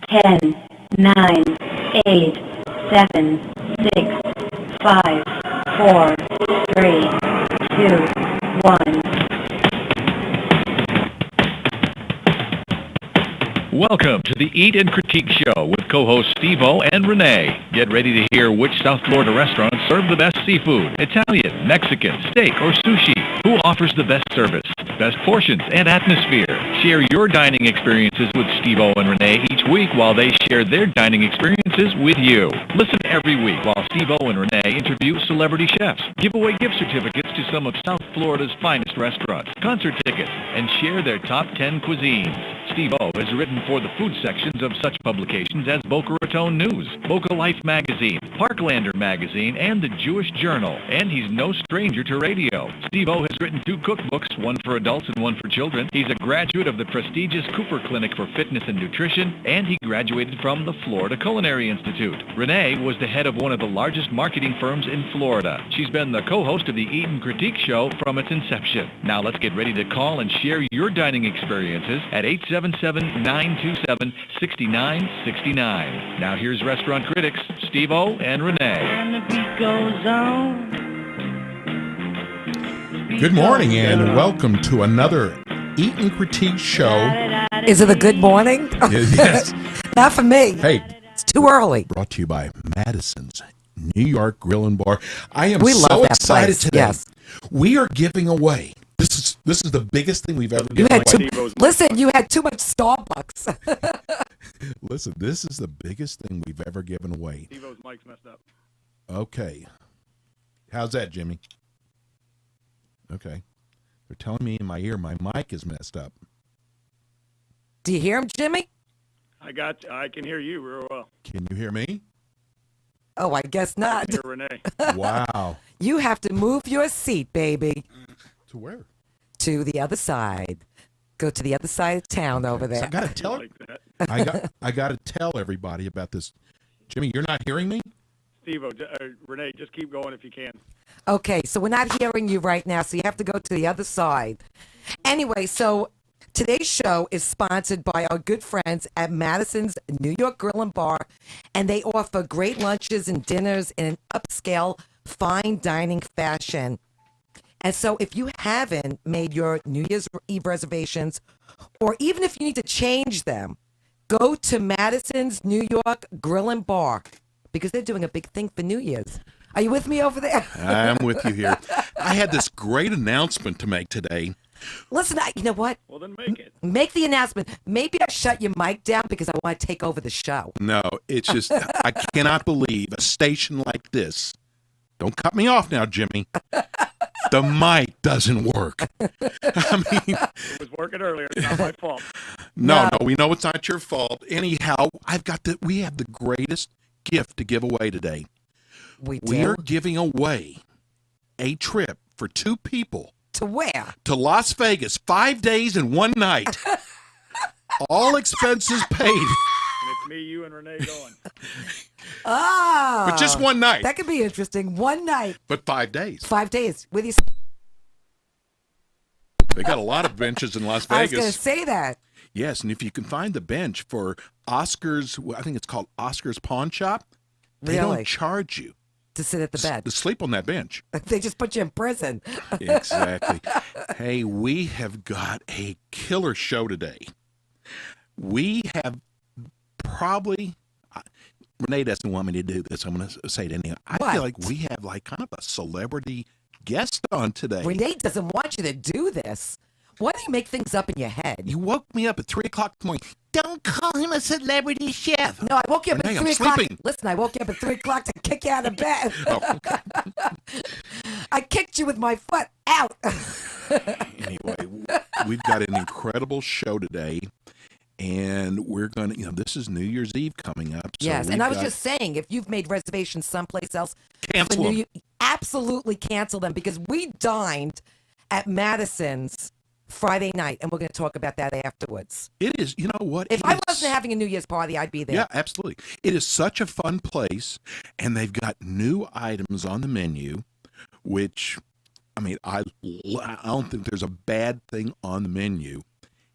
10, 9, 8, 7, 6, 5, 4, 3, 2, 1. Welcome to the Eat and Critique Show with co-hosts Steve-O and Renee. Get ready to hear which South Florida restaurants serve the best seafood, Italian, Mexican, steak, or sushi. Who offers the best service, best portions, and atmosphere? Share your dining experiences with Steve-O and Renee each week while they share their dining experiences with you. Listen every week while Steve-O and Renee interview celebrity chefs, give away gift certificates to some of South Florida's finest restaurants, concert tickets, and share their top 10 cuisines. Steve-O has written for the food sections of such publications as Boca Raton News, Boca Life Magazine, Parklander Magazine, and the Jewish Journal. And he's no stranger to radio. Steve-O has written 2 cookbooks, one for adults and one for children. He's a graduate of the prestigious Cooper Clinic for Fitness and Nutrition, and he graduated from the Florida Culinary Institute. Renee was the head of one of the largest marketing firms in Florida. She's been the co-host of the Eat and Critique Show from its inception. Now let's get ready to call and share your dining experiences at 877-927-6969. Now here's restaurant critics Steve-O and Renee. And the beat goes on. Good morning and welcome to another Eat and Critique Show. Is it a good morning? Yes. Not for me. Hey, It's too early. brought to you by Madison's New York Grill and Bar. I am We love so that excited place, today. yes. We are giving away. This is the biggest thing we've ever You given had away. you had too much Starbucks. Listen, this is the biggest thing we've ever given away. Steve-O's mic's messed up. Okay. How's that, Jimmy? Okay. They're telling me in my ear my mic is messed up. Do you hear him, Jimmy? I can hear you real well. Can you hear me? Oh, I guess I not. can hear Renee. Wow. You have to move your seat, baby, To where? to the other side. Go to the other side of town over So I there. gotta tell Like that. I got to tell everybody about this. Jimmy, you're not hearing me? Steve-O, Renee, just keep going if you can. Okay, so we're not hearing you right now, so you have to go to the other side. Anyway, so today's show is sponsored by our good friends at Madison's New York Grill and Bar, and they offer great lunches and dinners in an upscale, fine dining fashion. And so if you haven't made your New Year's Eve reservations, or even if you need to change them, go to Madison's New York Grill and Bar, because they're doing a big thing for New Year's. Are you with me over there? I'm with you here. I had this great announcement to make today. Listen, you know what? Well, then make it. Make the announcement. Maybe I shut your mic down because I want to take over the show. No, it's just, I cannot believe a station like this. Don't cut me off now, Jimmy. The mic doesn't work. I mean, It was working earlier. It's not my fault. no, we know it's not your fault. Anyhow, we have the greatest gift to give away today. We We do. are giving away a trip for 2 people To where? to Las Vegas, 5 days and 1 night. All expenses paid, And it's me, you, and Renee going. Ah. but just 1 night, That could be interesting. One night, but 5 days. 5 days. With you. They got a lot of benches in Las I was going to Vegas. say that. Yes, and if you can find the bench for Oscar's, I think it's called Oscar's Pawn Shop, they Really? don't charge you To sit at the bed. to sleep on that bench. They just put you in prison. Exactly. Hey, we have got a killer show today. We have probably, Renee doesn't want me to do this. I'm going to say it anyway. I feel like What? we have like kind of a celebrity guest on today. Renee doesn't want you to do this. Why do you make things up in your head? You woke me up at 3 o'clock this morning. Don't call him a celebrity chef. No, I woke you up Renee, at I'm 3 o'clock. sleeping. Listen, I woke you up at 3 o'clock to kick you out of bed. Oh, okay. I kicked you with my foot out. Anyway, we've got an incredible show today, and we're going to, this is New Year's Eve coming up. So Yes, and we've I was got- just saying, if you've made reservations someplace else, Cancel for New them. Year, absolutely cancel them because we dined at Madison's Friday night, and we're going to talk about that afterwards. It is, you know what? If it I is- wasn't having a New Year's party, I'd be there. Yeah, absolutely. It is such a fun place, and they've got new items on the menu, which, I mean, I don't think there's a bad thing on the menu.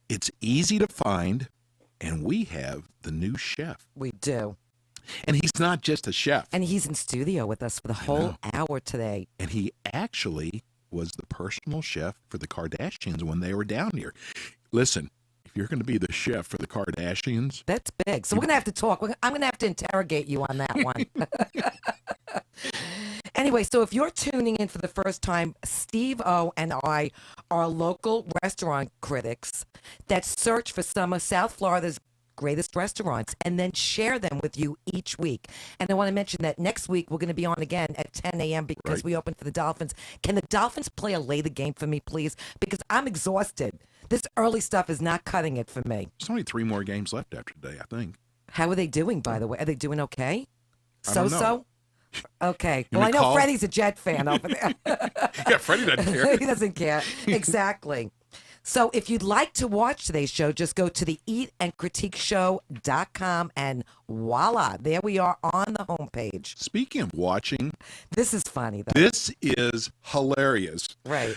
It's easy to find, and we have the new chef. We do. And he's not just a chef. And he's in studio with us for the whole hour today. And he actually was the personal chef for the Kardashians when they were down here. Listen, if you're going to be the chef for the Kardashians, That's big. So we're going to have to talk. I'm going to have to interrogate you on that one. Anyway, so if you're tuning in for the first time, Steve O and I are local restaurant critics that search for some of South Florida's greatest restaurants and then share them with you each week. And I want to mention that next week we're going to be on again at 10 a.m. because Right. we open for the Dolphins. Can the Dolphins play a later game for me, please? Because I'm exhausted. This early stuff is not cutting it for me. there's only 3 more games left after today, I think. How are they doing, by the way? Are they doing okay? I don't So-so? Okay. You Well, I wanna know call? Freddie's a Jet fan over there. Yeah, Freddie doesn't care. He doesn't care. Exactly. So if you'd like to watch today's show, just go to the eatandcritiqueshow.com and voila, there we are on the homepage. Speaking of watching, This is funny, though. this is hilarious. Right.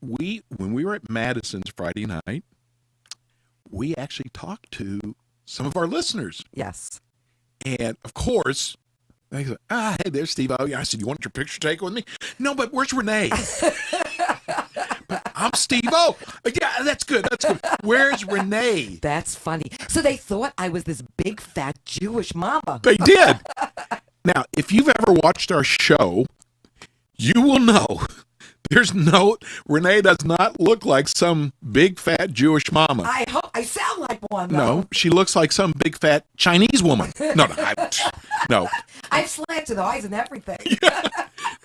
When we were at Madison's Friday night, we actually talked to some of our listeners. Yes. And of course, they said, hey, there's Steve O. I said, you want your picture taken with me? No, but where's Renee? But I'm Steve O. Yeah, that's good. That's good. Where's Renee? That's funny. So they thought I was this big, fat Jewish mama. They did. Now, if you've ever watched our show, you will know Renee does not look like some big fat Jewish mama. I hope I sound like one, though. No, she looks like some big fat Chinese woman. No. I've slanted eyes and everything.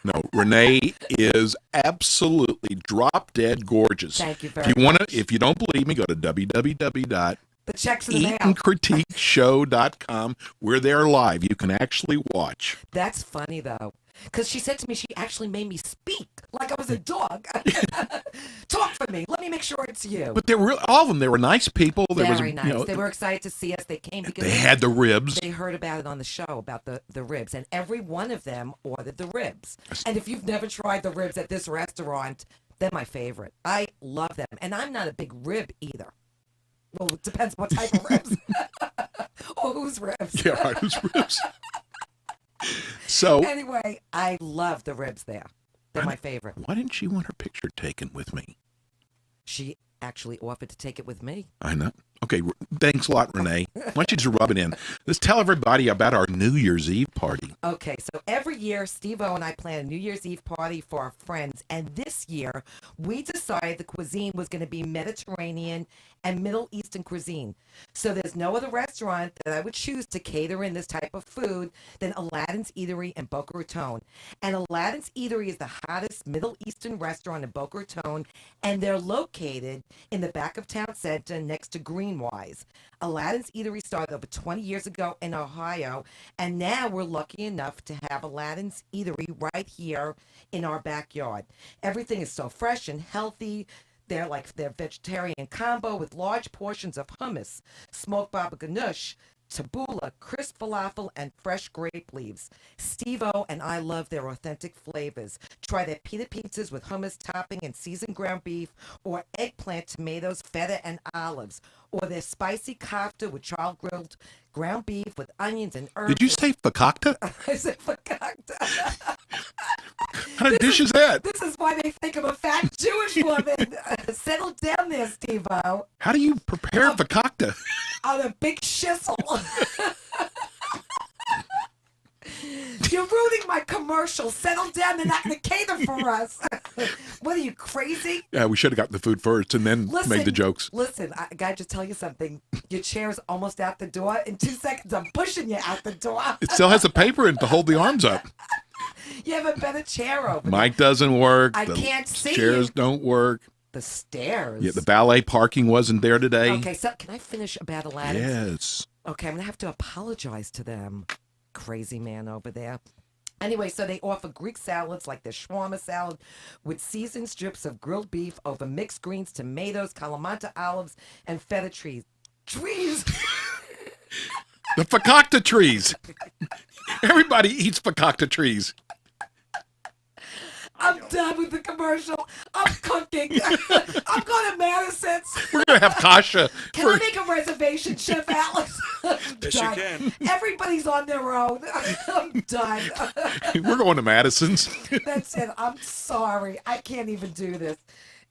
No, Renee is absolutely drop dead gorgeous. Thank you very much. If you don't believe me, go to www.eatandcritiqueshow.com. The checks in the mail. eatandcritiqueshow.com. We're there live. You can actually watch. That's funny, though. Because she said to me, she actually made me speak like I was a dog. Talk for me. Let me make sure it's you. But they were all of them. They were nice people. There Very was, nice. you know, They were excited to see us. They came because they had the ribs. they heard about it on the show, about the ribs. And every one of them ordered the ribs. And if you've never tried the ribs at this restaurant, they're my favorite. I love them. And I'm not a big rib either. Well, it depends what type of ribs. Or whose ribs. Yeah, right, whose ribs. So, Anyway, I love the ribs there. They're my favorite. why didn't she want her picture taken with me? She actually offered to take it with me. I know. Okay, thanks a lot, Renee. Why don't you just rub it in? Let's tell everybody about our New Year's Eve party. Okay, so every year, Steve-O and I plan a New Year's Eve party for our friends. And this year, we decided the cuisine was going to be Mediterranean and Middle Eastern cuisine. So there's no other restaurant that I would choose to cater in this type of food than Aladdin's Eatery in Boca Raton. And Aladdin's Eatery is the hottest Middle Eastern restaurant in Boca Raton, and they're located in the back of town center next to Greenwise. Aladdin's Eatery started over 20 years ago in Ohio, and now we're lucky enough to have Aladdin's Eatery right here in our backyard. Everything is so fresh and healthy. They're like their vegetarian combo with large portions of hummus, smoked baba ganoush, tabbouleh, crisp falafel, and fresh grape leaves. Steve-O and I love their authentic flavors. Try their pita pizzas with hummus topping and seasoned ground beef, or eggplant, tomatoes, feta, and olives, or their spicy kofta with charred grilled ground beef with onions and herbs. Did you say fakakta? I said fakakta. What kind of dish is that? This is why they think I'm a fat Jewish woman. Settle down there, Steve-O. How do you prepare fakakta? On a big shizzle. You're ruining my commercial. Settle down. They're not going to cater for us. What are you, crazy? Yeah, we should have gotten the food first and then made the jokes. Listen, I got to just tell you something. Your chair's almost out the door. In 2 seconds, I'm pushing you out the door. It still has the paper in to hold the arms up. You have a better chair over there. Mic doesn't work. I the can't see chairs you. don't work. The stairs. Yeah, the valet parking wasn't there today. Okay, so can I finish about Aladdin? Yes. Okay, I'm going to have to apologize to them. Crazy man over there. Anyway, so they offer Greek salads like the shawarma salad with seasoned strips of grilled beef over mixed greens, tomatoes, Kalamata olives, and feta trees. Trees! The fakakta trees. Everybody eats fakakta trees. I'm done with the commercial. I'm cooking. I'm going to Madison's. We're gonna have Kasha. Can I make a reservation, Chef Alex? I'm Yes, you done. can. Everybody's on their own. I'm done. We're going to Madison's. That's it. I'm sorry. I can't even do this.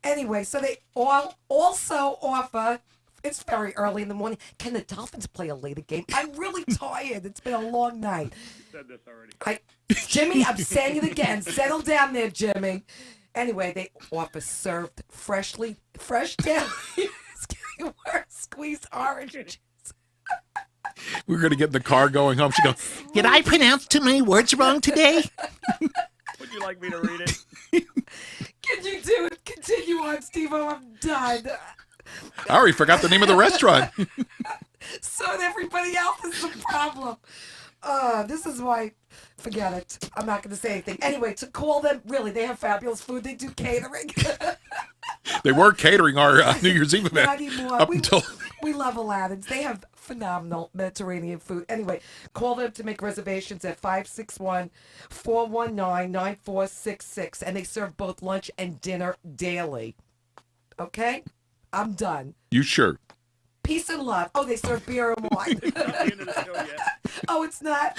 Anyway, so they all also offer. It's very early in the morning. Can the Dolphins play a later game? I'm really tired. It's been a long night. Said this already. Jimmy, I'm saying it again. Settle down there, Jimmy. Anyway, they offer served fresh down. It's getting worse. Squeezed orange juice. We're gonna get in the car going home. She goes, "Did I pronounce too many words wrong today?" Would you like me to read it? Can you do it? Continue on, Steve-O. I'm done. I already forgot the name of the restaurant. So everybody else is the problem. This is why, forget it. I'm not going to say anything. Anyway, to call them, really, they have fabulous food. They do catering. They were catering our New Year's Eve event Not anymore. up until. We love Aladdin's. They have phenomenal Mediterranean food. Anyway, call them to make reservations at 561-419-9466. And they serve both lunch and dinner daily. Okay? I'm done. You sure? Peace and love. Oh, they serve beer and wine. Not the end of the show yet. Oh, it's not?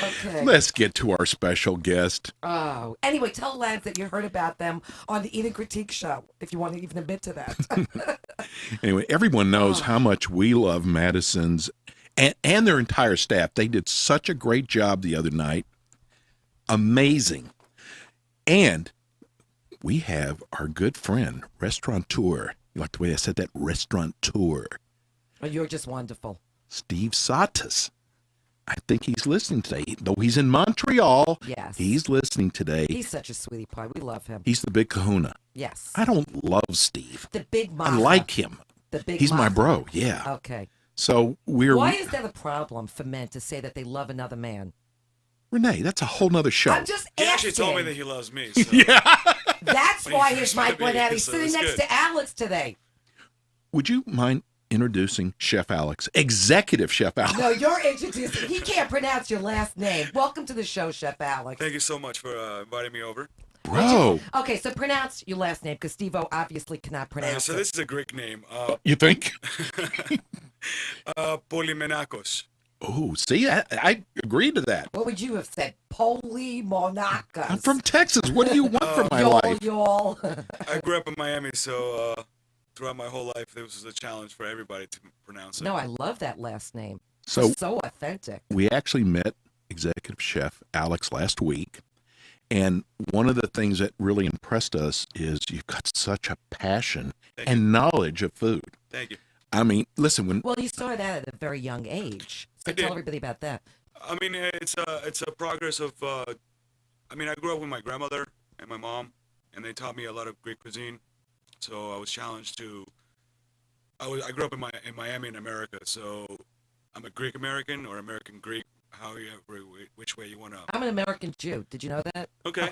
Okay. Let's get to our special guest. Oh. Anyway, tell lads that you heard about them on the Eat and Critique show, if you want to even admit to that. Anyway, everyone knows how much we love Madison's and their entire staff. They did such a great job the other night. Amazing. And we have our good friend, restaurateur. You like the way I said that? Restaurateur. Oh, you're just wonderful. Steve Satas. I think he's listening today. Though he's in Montreal, Yes. he's listening today. He's such a sweetie pie. We love him. He's the big kahuna. Yes. I don't love Steve. The big I mama. like him. The big He's my mama. bro, yeah. Okay. So we're... Why is that a problem for men to say that they love another man? Renee, that's a whole nother show. I'm just He asking. actually told me that he loves me. So. That's when he why first here's Mike met me, Bonetti so sitting it's next good. to Alex today. Would you mind introducing Chef Alex, Executive Chef Alex? No, you're introducing. He can't pronounce your last name. Welcome to the show, Chef Alex. Thank you so much for inviting me over. Bro, Okay, so pronounce your last name because Steve-O obviously cannot pronounce So it. this is a Greek name. you think? Polymenakos. Oh, see, I agreed to that. What would you have said? Polymonacus. I'm from Texas. What do you want from my life? Y'all. I grew up in Miami, so throughout my whole life, this was a challenge for everybody to pronounce it. No, I love that last name. So So authentic. we actually met Executive Chef Alex last week. And one of the things that really impressed us is you've got such a passion Thank and knowledge of food. Thank you. I mean, listen, when Well, you started out at a very young age. So I tell did. everybody about that. I mean, it's a progress of. I mean, I grew up with my grandmother and my mom, and they taught me a lot of Greek cuisine. So I was challenged to. I grew up in Miami in America, so I'm a Greek American or American Greek. Which way you want to? I'm an American Jew. Did you know that? Okay.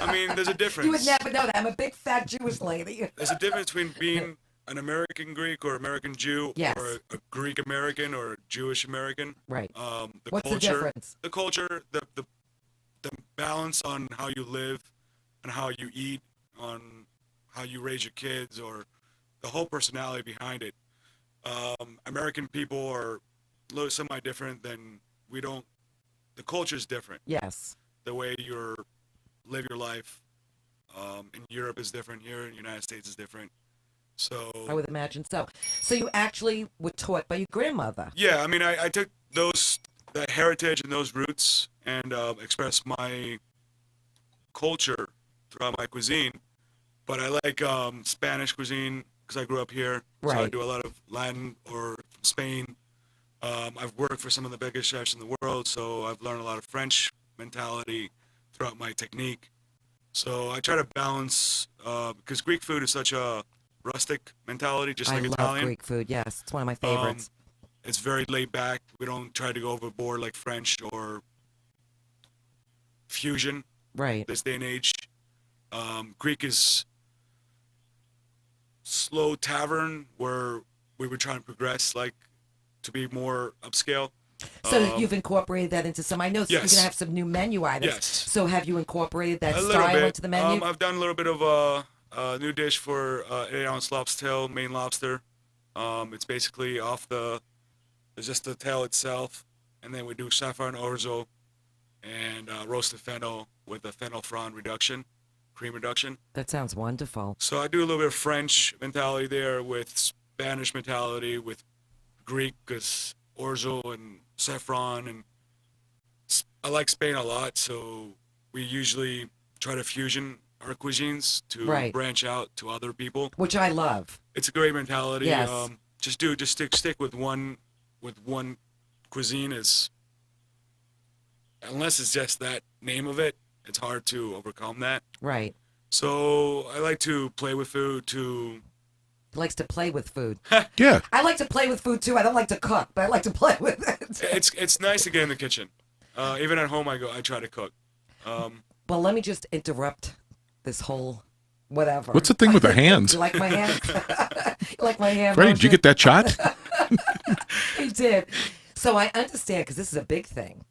I mean, there's a difference. You would never know that. I'm a big fat Jewish lady. There's a difference between being an American Greek or American Jew, Yes. or a Greek American or Jewish American. Right. The What's culture, the difference? The culture, the balance on how you live and how you eat, on how you raise your kids, or the whole personality behind it. American people are a little semi-different than we don't. The culture is different. Yes. The way you live your life in Europe is different. Here in the United States is different. So I would imagine so. So you actually were taught by your grandmother. yeah, I mean, I took that heritage and those roots and expressed my culture throughout my cuisine. But I like Spanish cuisine because I grew up here. So I Right. do a lot of Latin or from Spain. I've worked for some of the biggest chefs in the world, so I've learned a lot of French mentality throughout my technique. So I try to balance because Greek food is such a rustic mentality, just I like love Italian. Greek food. Yes, it's one of my favorites. It's very laid back. We don't try to go overboard like French or fusion Right. this day and age. Greek is slow tavern where we were trying to progress, like to be more upscale. So you've incorporated that into some. I know you're Yes. going to have some new menu items. Yes. So have you incorporated that A little style bit. into the menu? I've done a little bit of a new dish for 8-ounce lobster tail, Maine lobster. It's basically it's just the tail itself, and then we do saffron orzo and roasted fennel with a fennel frond reduction, cream reduction. That sounds wonderful. So I do a little bit of French mentality there with Spanish mentality with Greek, because orzo and saffron, and I like Spain a lot, so we usually try to fusion our cuisines to Right. branch out to other people. Which I love. It's a great mentality. Yes. Just stick with one cuisine. Is unless it's just that name of it, it's hard to overcome that. Right. So I like to play with food to He likes to play with food. Yeah. I like to play with food too. I don't like to cook, but I like to play with it. it's nice to get in the kitchen. Even at home, I try to cook. Well, let me just interrupt this whole whatever. What's the thing with the hands? You like my hands? You like my hand? Freddie, did you get that shot? He did. So I understand because this is a big thing.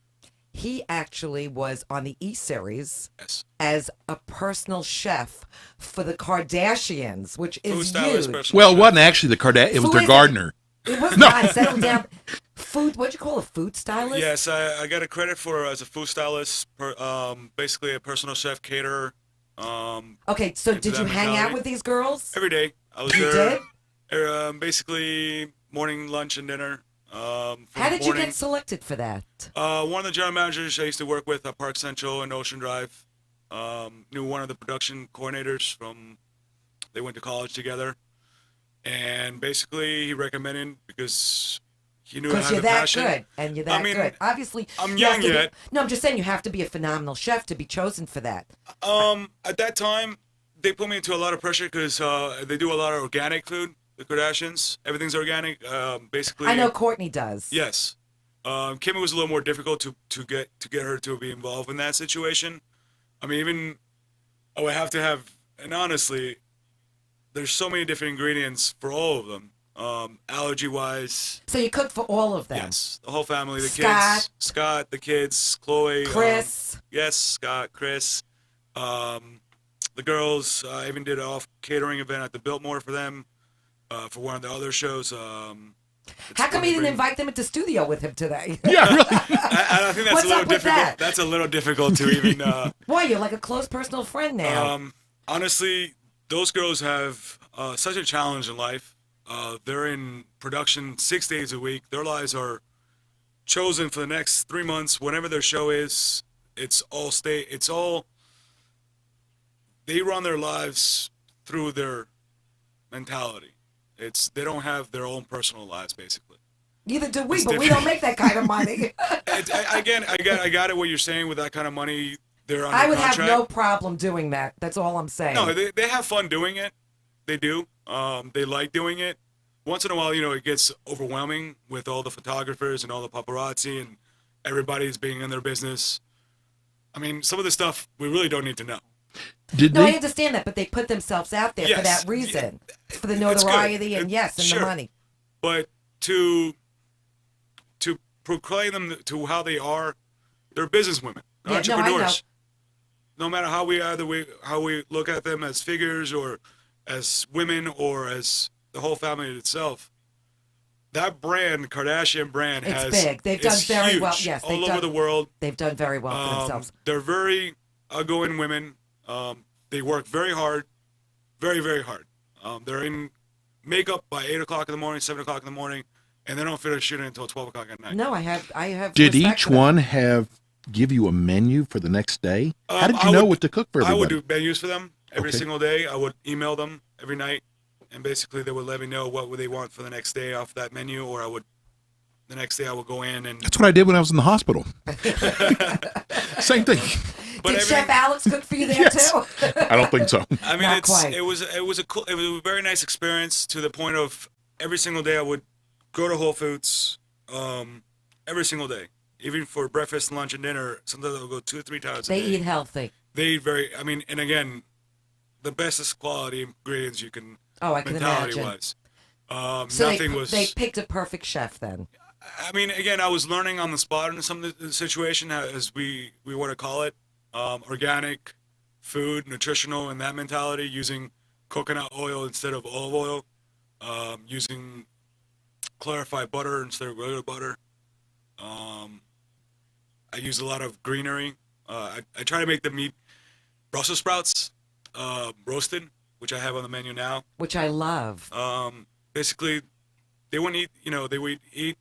He actually was on the E Series Yes. as a personal chef for the Kardashians, which Food is stylist, huge. personal Well, it chef. wasn't actually the Kardashian. It was Who their is it? gardener. It was not settled down. Food. What'd you call a food stylist? Yes, I got a credit for as a food stylist, basically a personal chef caterer. Okay, so Into did you that hang out mentality. with these girls? Every day I was You there. did? Basically morning, lunch, and dinner. From How did you morning, get selected for that? One of the general managers I used to work with at Park Central and Ocean Drive knew one of the production coordinators from. They went to college together, and basically he recommended because he knew I Because had you're the that passion. good, and you're that I mean, good. Obviously, I'm you have young to be- yet. no, I'm just saying you have to be a phenomenal chef to be chosen for that. At that time, they put me into a lot of pressure because they do a lot of organic food. The Kardashians, everything's organic. Basically, I know Courtney does. Yes, Kimmy was a little more difficult to get her to be involved in that situation. I mean, even I would have to have, and honestly, there's so many different ingredients for all of them. Allergy wise, So you cook for all of them. yes, the whole family, the Scott. kids, Scott, the kids, Chloe, Chris. yes, Scott, Chris, the girls. I even did an off catering event at the Biltmore for them, for one of the other shows. How come he didn't invite them into studio with him today? Yeah, really. I think that's What's a little up with difficult. that? That's a little difficult to even. Boy, you're like a close personal friend now. Honestly, those girls have such a challenge in life. They're in production 6 days a week. Their lives are chosen for the next 3 months. Whenever their show is, it's all. They run their lives through their mentality. They don't have their own personal lives, basically. Neither do we, it's but we different. don't make that kind of money. I got it. What you're saying with that kind of money, they're under I would contract. have no problem doing that. That's all I'm saying. No, they have fun doing it. They do. They like doing it. Once in a while, it gets overwhelming with all the photographers and all the paparazzi and everybody's being in their business. I mean, some of the stuff we really don't need to know. Did No, I they? understand that, but they put themselves out there for Yes. that reason. For the It's good. notoriety and and Sure. the money. But to proclaim them to how they are, they're businesswomen, Yeah, no, I entrepreneurs. No matter how we look at them as figures or as women or as the whole family itself, that brand, Kardashian brand, It's has big. They've done it's very huge well. Yes, they've all over done- the world. They've done very well for themselves. They're very outgoing women. They work very hard, very, very hard. They're in makeup by 8 o'clock in the morning, 7 o'clock in the morning, and they don't finish shooting until 12 o'clock at night. No, I have. Did respect each for them. one give you a menu for the next day? How did I you know would- what to cook for I everybody? would do menus for them every Okay. single day. I would email them every night, and basically they would let me know what would they want for the next day off that menu, or the next day I would go in and. That's what I did when I was in the hospital. Same thing. But Did Chef Alex cook for you there Yes. too? I don't think so. I mean, Not quite. it was a very nice experience to the point of every single day I would go to Whole Foods, every single day, even for breakfast, lunch, and dinner. Sometimes I would go 2 or 3 times a They day. eat healthy. They eat very. I mean, and again, the bestest quality ingredients you can. Oh, I can mentality imagine. wise. So Nothing was. they picked a perfect chef then. I mean, again, I was learning on the spot in some of the situation, as we want to call it, organic food, nutritional, and that mentality, using coconut oil instead of olive oil, using clarified butter instead of regular butter. I use a lot of greenery. I try to make the meat Brussels sprouts roasted, which I have on the menu now. Which I love. Basically, they would eat, they would eat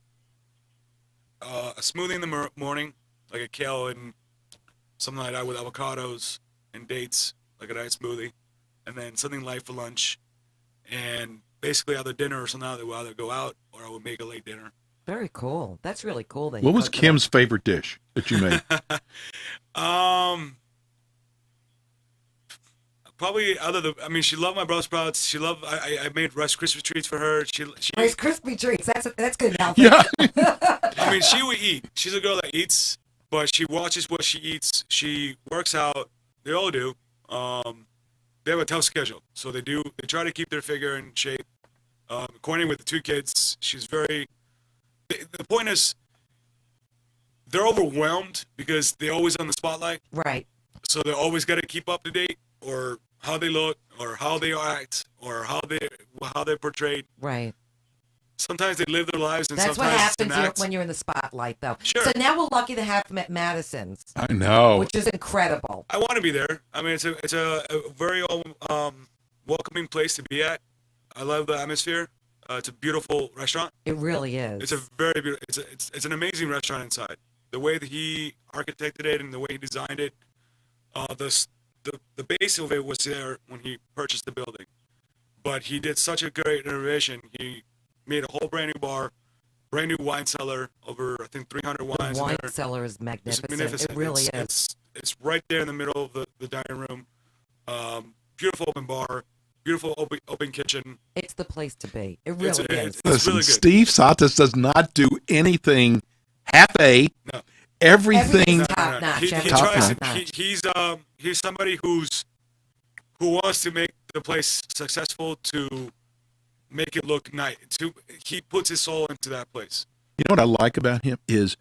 a smoothie in the morning, like a kale and something like that with avocados and dates, like a nice smoothie, and then something light for lunch, and basically either dinner or something they would either go out or I would make a late dinner. Very cool. That's really cool. That What you was cooked Kim's favorite dish that you made? Probably she loved my Brussels sprouts. She loved, I made Rice Krispie treats for her. She Rice Krispie treats. That's good health. Yeah. I mean, she would eat. She's a girl that eats, but she watches what she eats. She works out. They all do. They have a tough schedule, so they try to keep their figure in shape. According with the two kids, she's very. The point is, they're overwhelmed because they're always on the spotlight. Right. So they always got to keep up to date, or how they look, or how they act, or how they're portrayed. Right. Sometimes they live their lives, and That's what sometimes it's an happens act. when you're in the spotlight, though. Sure. So now we're lucky to have them at Madison's, I know. which is incredible. I want to be there. I mean, it's a very welcoming place to be at. I love the atmosphere. It's a beautiful restaurant. It really is. It's a very beautiful. It's an amazing restaurant inside. The way that he architected it and the way he designed it, the base of it was there when he purchased the building, but he did such a great renovation. He made a whole brand new bar, brand new wine cellar, over I think 300 wines. the wine in there. cellar is It's magnificent. magnificent. It really It's- is. It's right there in the middle of the dining room. Beautiful open bar, beautiful open kitchen. It's the place to be. It It's- really it's- is. Listen, really good. Steve Satas does not do anything half-a. No. Everything. Everything's top notch. He Everything's tries top it. He's somebody who wants to make the place successful, to make it look nice. He puts his soul into that place. You know what I like about him is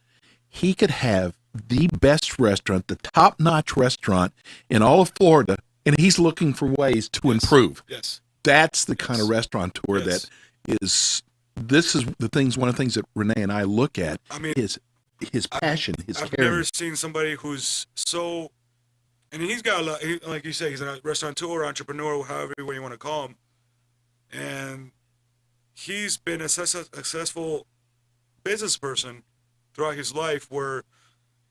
he could have the best restaurant, the top-notch restaurant in all of Florida, and he's looking for ways to improve. Yes. That's the kind of restaurateur Yes. that is. This is one of the things that Renee and I look at. I mean, is his passion, his I've caring. never seen somebody who's so, and he's got a lot, like you say, he's a restaurateur, entrepreneur, however you want to call him, and he's been a successful business person throughout his life, where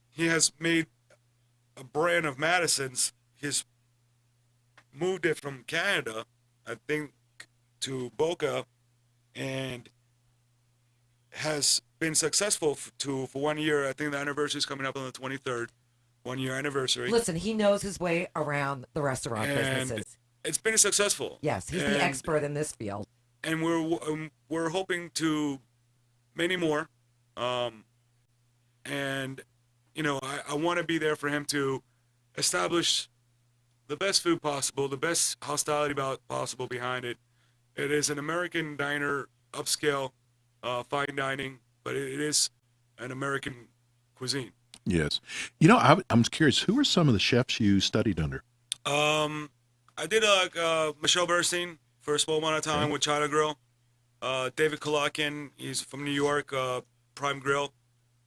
he has made a brand of Madison's. He's moved it from Canada, I think, to Boca, and has been successful for 1 year. I think the anniversary is coming up on the 23rd, 1 year anniversary. Listen, he knows his way around the restaurant And businesses. It's been successful. Yes, he's and- the expert in this field. And we're hoping to many more, and I want to be there for him to establish the best food possible, the best hospitality possible behind it. It is an American diner, upscale, fine dining, but it is an American cuisine. Yes. I'm curious. Who are some of the chefs you studied under? I did Michelle Bernstein for a small amount of time with China Grill. David Kolakin, he's from New York, Prime Grill.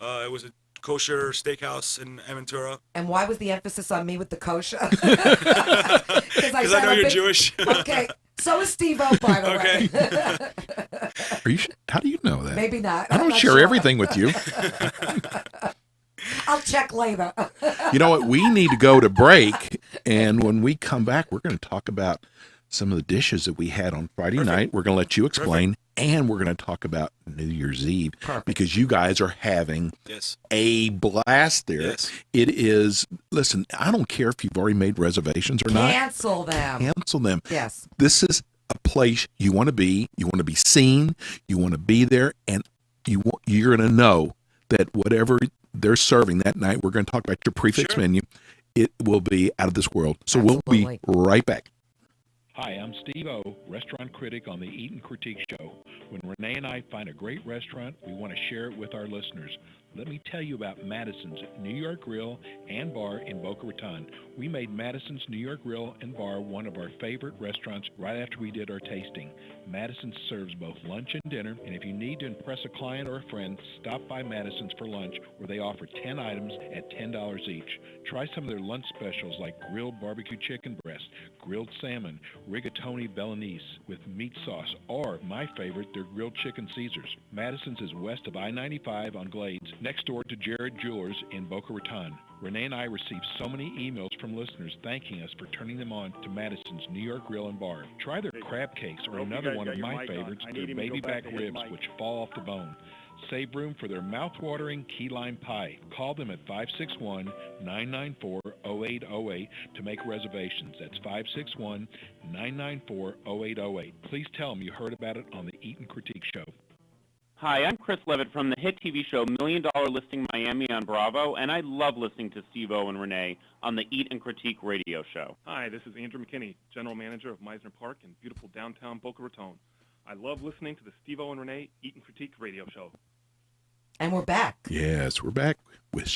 It was a kosher steakhouse in Aventura. And why was the emphasis on me with the kosher? Because I know you're Jewish. Okay, so is Steve-O, by the Okay. way. Are you? How do you know that? Maybe not. I I'm don't not share sure. everything with you. I'll check later. You know what? We need to go to break, and when we come back, we're going to talk about some of the dishes that we had on Friday night. We're going to let you explain, and we're going to talk about New Year's Eve because you guys are having Yes. a blast there. Yes. It is. Listen, I don't care if you've already made reservations or not. Cancel them. Cancel them. Yes. This is a place you want to be. You want to be seen. You want to be there, and you're going to know that whatever they're serving that night, we're going to talk about your prefix Sure. menu. It will be out of this world. So we'll be Absolutely. right back. Hi, I'm Steve O, restaurant critic on the Eat and Critique Show. When Renee and I find a great restaurant, we want to share it with our listeners. Let me tell you about Madison's New York Grill and Bar in Boca Raton. We made Madison's New York Grill and Bar one of our favorite restaurants right after we did our tasting. Madison serves both lunch and dinner, and if you need to impress a client or a friend, stop by Madison's for lunch, where they offer 10 items at $10 each. Try some of their lunch specials like grilled barbecue chicken breast, grilled salmon, rigatoni Bolognese with meat sauce, or, my favorite, their grilled chicken Caesars. Madison's is west of I-95 on Glades, next door to Jared Jewelers in Boca Raton. Renee and I receive so many emails from listeners thanking us for turning them on to Madison's New York Grill and Bar. Try their crab cakes or hope you another guys one got of your my mic on. favorites, I their need him to baby go back back to his ribs, mic. which fall off the bone. Save room for their mouth-watering key lime pie. Call them at 561-994-0808 to make reservations. That's 561-994-0808. Please tell them you heard about it on the Eat and Critique Show. Hi, I'm Chris Levitt from the hit TV show $1 Million Listing Miami on Bravo, and I love listening to Steve-O and Renee on the Eat and Critique radio show. Hi, this is Andrew McKinney, General Manager of Meisner Park in beautiful downtown Boca Raton. I love listening to the Steve-O and Renee Eat and Critique radio show. And we're back. Yes, we're back with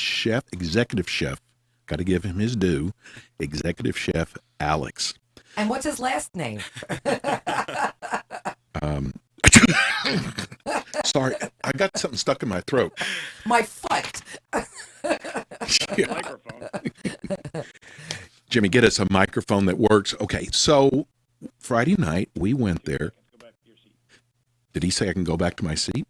Executive Chef. Got to give him his due. Executive Chef Alex. And what's his last name? Sorry, I got something stuck in my throat. My foot. Yeah. Microphone. Jimmy, get us a microphone that works. Okay, so Friday night we went there. Go back to your seat. Did he say I can go back to my seat?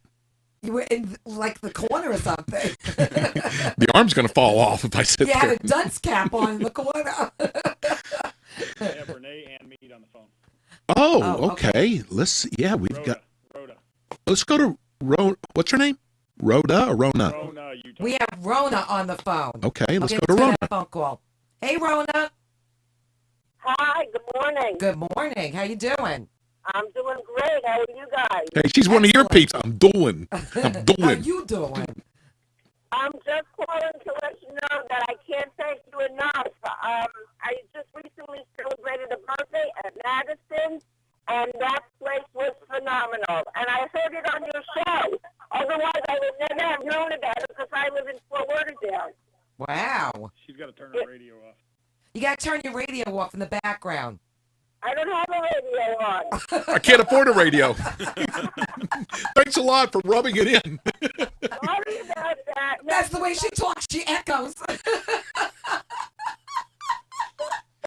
You were in like the corner or something. The arm's going to fall off if I sit You had there. a dunce cap on in the corner. I have Renee and Mead on the phone. Oh, Oh, okay. Let's. Yeah, we've got. Rhoda. Let's go to What's her name? Rhoda or Rona? Rona, you We have Rona on the phone. Okay, let's Okay, go to let's Rona. that phone call. Hey, Rona. Hi, good morning. Good morning. How you doing? I'm doing great. How are you guys? Hey, she's one of your Excellent. peeps. I'm doing. How doing. you doing? I'm just calling to let you know that I can't thank you enough. I just recently celebrated a birthday at Madison, and that place was phenomenal. And I heard it on your show. Otherwise, I would never have known about it because I live in Fort Lauderdale. Wow. She's got to turn her radio off. You got to turn your radio off in the background. I don't have a radio on. I can't afford a radio. Thanks a lot for rubbing it in. Sorry about that. That's the way she talks. She echoes.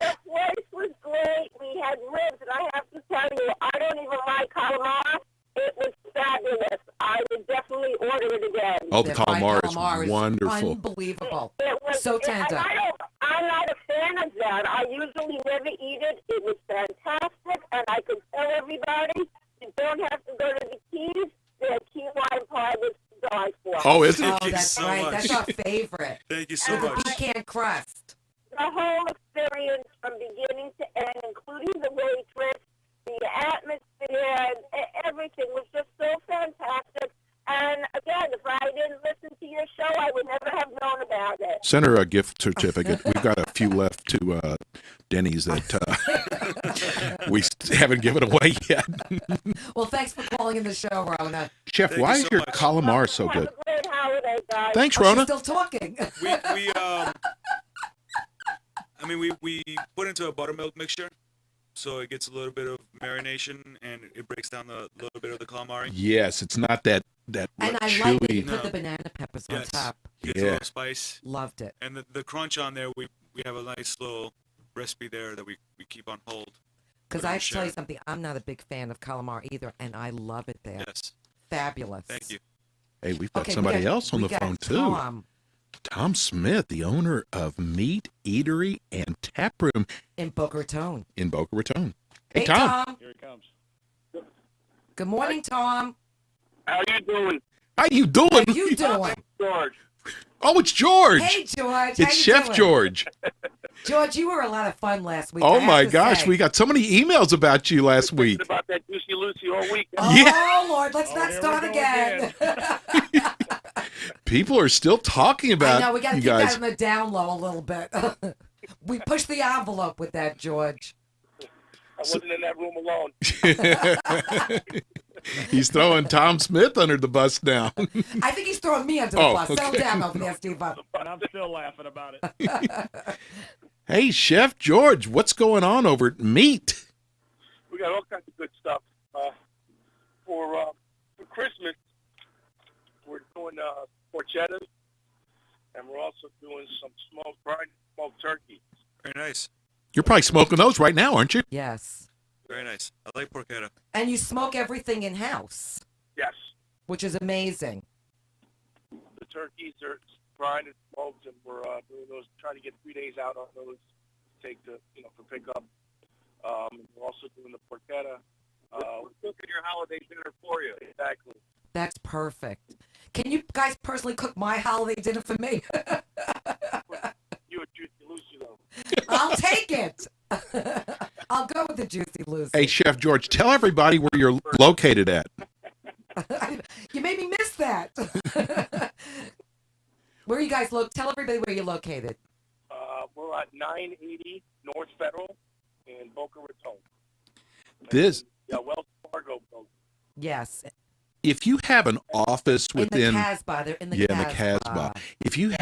The place was great. We had ribs, and I have to tell you, I don't even like calamari. It was fabulous. I would definitely order it again. Oh, the fried calamari is wonderful. Unbelievable. It was So tender. I'm not a fan of that. I usually never eat it. It was fantastic, and I could tell everybody you don't have to go to the Keys. The key lime pie was to die for. Oh, is it? Oh, Thank you that's so right. much. That's our favorite. Thank you so With the much. pecan crust. The whole experience from beginning to end, including the waitress, the atmosphere, and everything was just so fantastic. And again, if I didn't listen to your show, I would never have known about it. Send her a gift certificate. We've got a few left to Denny's that we haven't given away yet. Well, thanks for calling in the show, Rona. Chef, Thank why you is so your much. calamari so Have good? a great holiday, guys. Thanks, Oh, she's Rona. still talking. We put into a buttermilk mixture, so it gets a little bit of marination and it breaks down a little bit of the calamari. Yes, it's not that And I like that you chewy. put No. the banana peppers on Yes. top. Gets a Yeah. little spice, Loved it. and the crunch on there. We have a nice little recipe there that we keep on hold. Because Put it I in have to tell you share. something. I'm not a big fan of calamari either, and I love it there. Yes, Fabulous. thank you. Hey, we've got Okay, somebody we got- else on we the got phone too. Tom Smith, the owner of Meat Eatery and Tap Room in Boca Raton. in Boca Raton. Hey, Hey, Tom. Here he comes. Good morning, Tom. How you doing, How you doing? How you doing? George? Oh, it's George. Hey, George. it's How you Chef doing? George. George, you were a lot of fun last week. I Oh have my to gosh, say. we got so many emails about you last week. About that Juicy Lucy all week. Oh, Yeah. Lord, let's Oh, not here we start go again. People are still talking I about know, we got to you keep that guys. on the down low a little bit. We pushed the envelope with that, George. wasn't in that room alone. He's throwing Tom Smith under the bus now. I think he's throwing me under the Oh, bus. Settle okay. down over there, Steve. And I'm still laughing about it. Hey, Chef George, what's going on over at Meat? We got all kinds of good stuff. For Christmas, we're doing porchettas, and we're also doing some fried smoked turkey. Very nice. You're probably smoking those right now, aren't you? Yes. Very nice. I like porchetta. And you smoke everything in house, Yes. which is amazing. The turkeys are fried and smoked, and we're doing those, trying to get 3 days out on those to take for pickup. We're also doing the porchetta. We're cooking your holiday dinner for you. Exactly. That's perfect. Can you guys personally cook my holiday dinner for me? You a Juicy Lucy, though. I'll take it. I'll go with the Juicy Lucy. Hey, Chef George, tell everybody where you're located at. You made me miss that. Where are you guys Tell everybody where you're located. We're at 980 North Federal in Boca Raton. This, Yeah, Wells Fargo building. Yes. if you have an office within in the Casbah, they're in the in Casbah. the Casbah. If you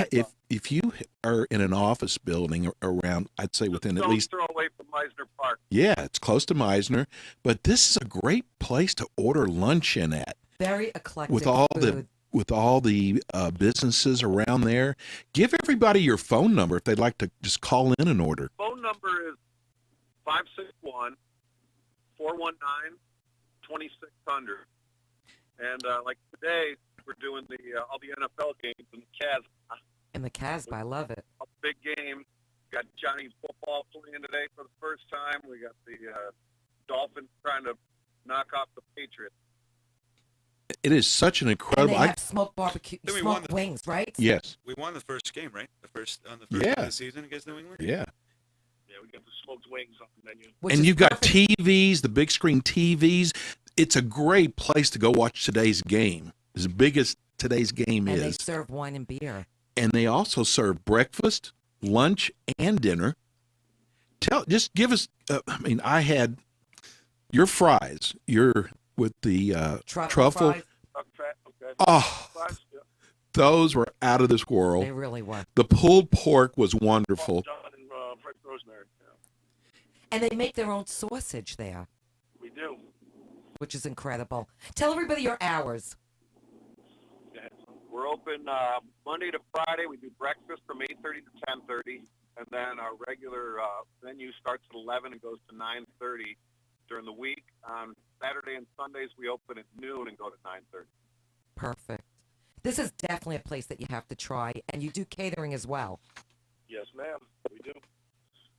if you are in an office building around, I'd say within at least throw away from Meisner Park. yeah, it's close to Meisner, but this is a great place to order lunch in at. Very eclectic With all food. the businesses around there. Give everybody your phone number if they'd like to just call in and order. Phone number is 561-419-2600. And like today, we're doing all the NFL games in the Casbah. In the Casbah, I love it. A big game. Got Johnny's football playing today for the first time. We got the Dolphins trying to knock off the Patriots. It is such an And incredible. they have smoked barbecue, Then we won smoked the- wings, right? Yes. We won the first game, right? On the first game Yeah. of the season against New England. Yeah. Yeah, we got the smoked wings on the menu. Which And is you've got perfect. TVs, the big screen TVs. It's a great place to go watch today's game. As big as today's game And they is. serve wine and beer. And they also serve breakfast, lunch, and dinner. Just give us, I had your fries, with the truffle. fries. Okay. Oh, Fries, yeah. those were out of this world. They really were. The pulled pork was wonderful. John and fresh rosemary. Yeah. And they make their own sausage there, We do. which is incredible. Tell everybody your hours. Yeah. We're open Monday to Friday. We do breakfast from 8:30 to 10:30, and then our regular menu starts at 11 and goes to 9:30 during the week. On Saturday and Sundays, we open at noon and go to 9:30. Perfect. This is definitely a place that you have to try, and you do catering as well. Yes, ma'am. We do.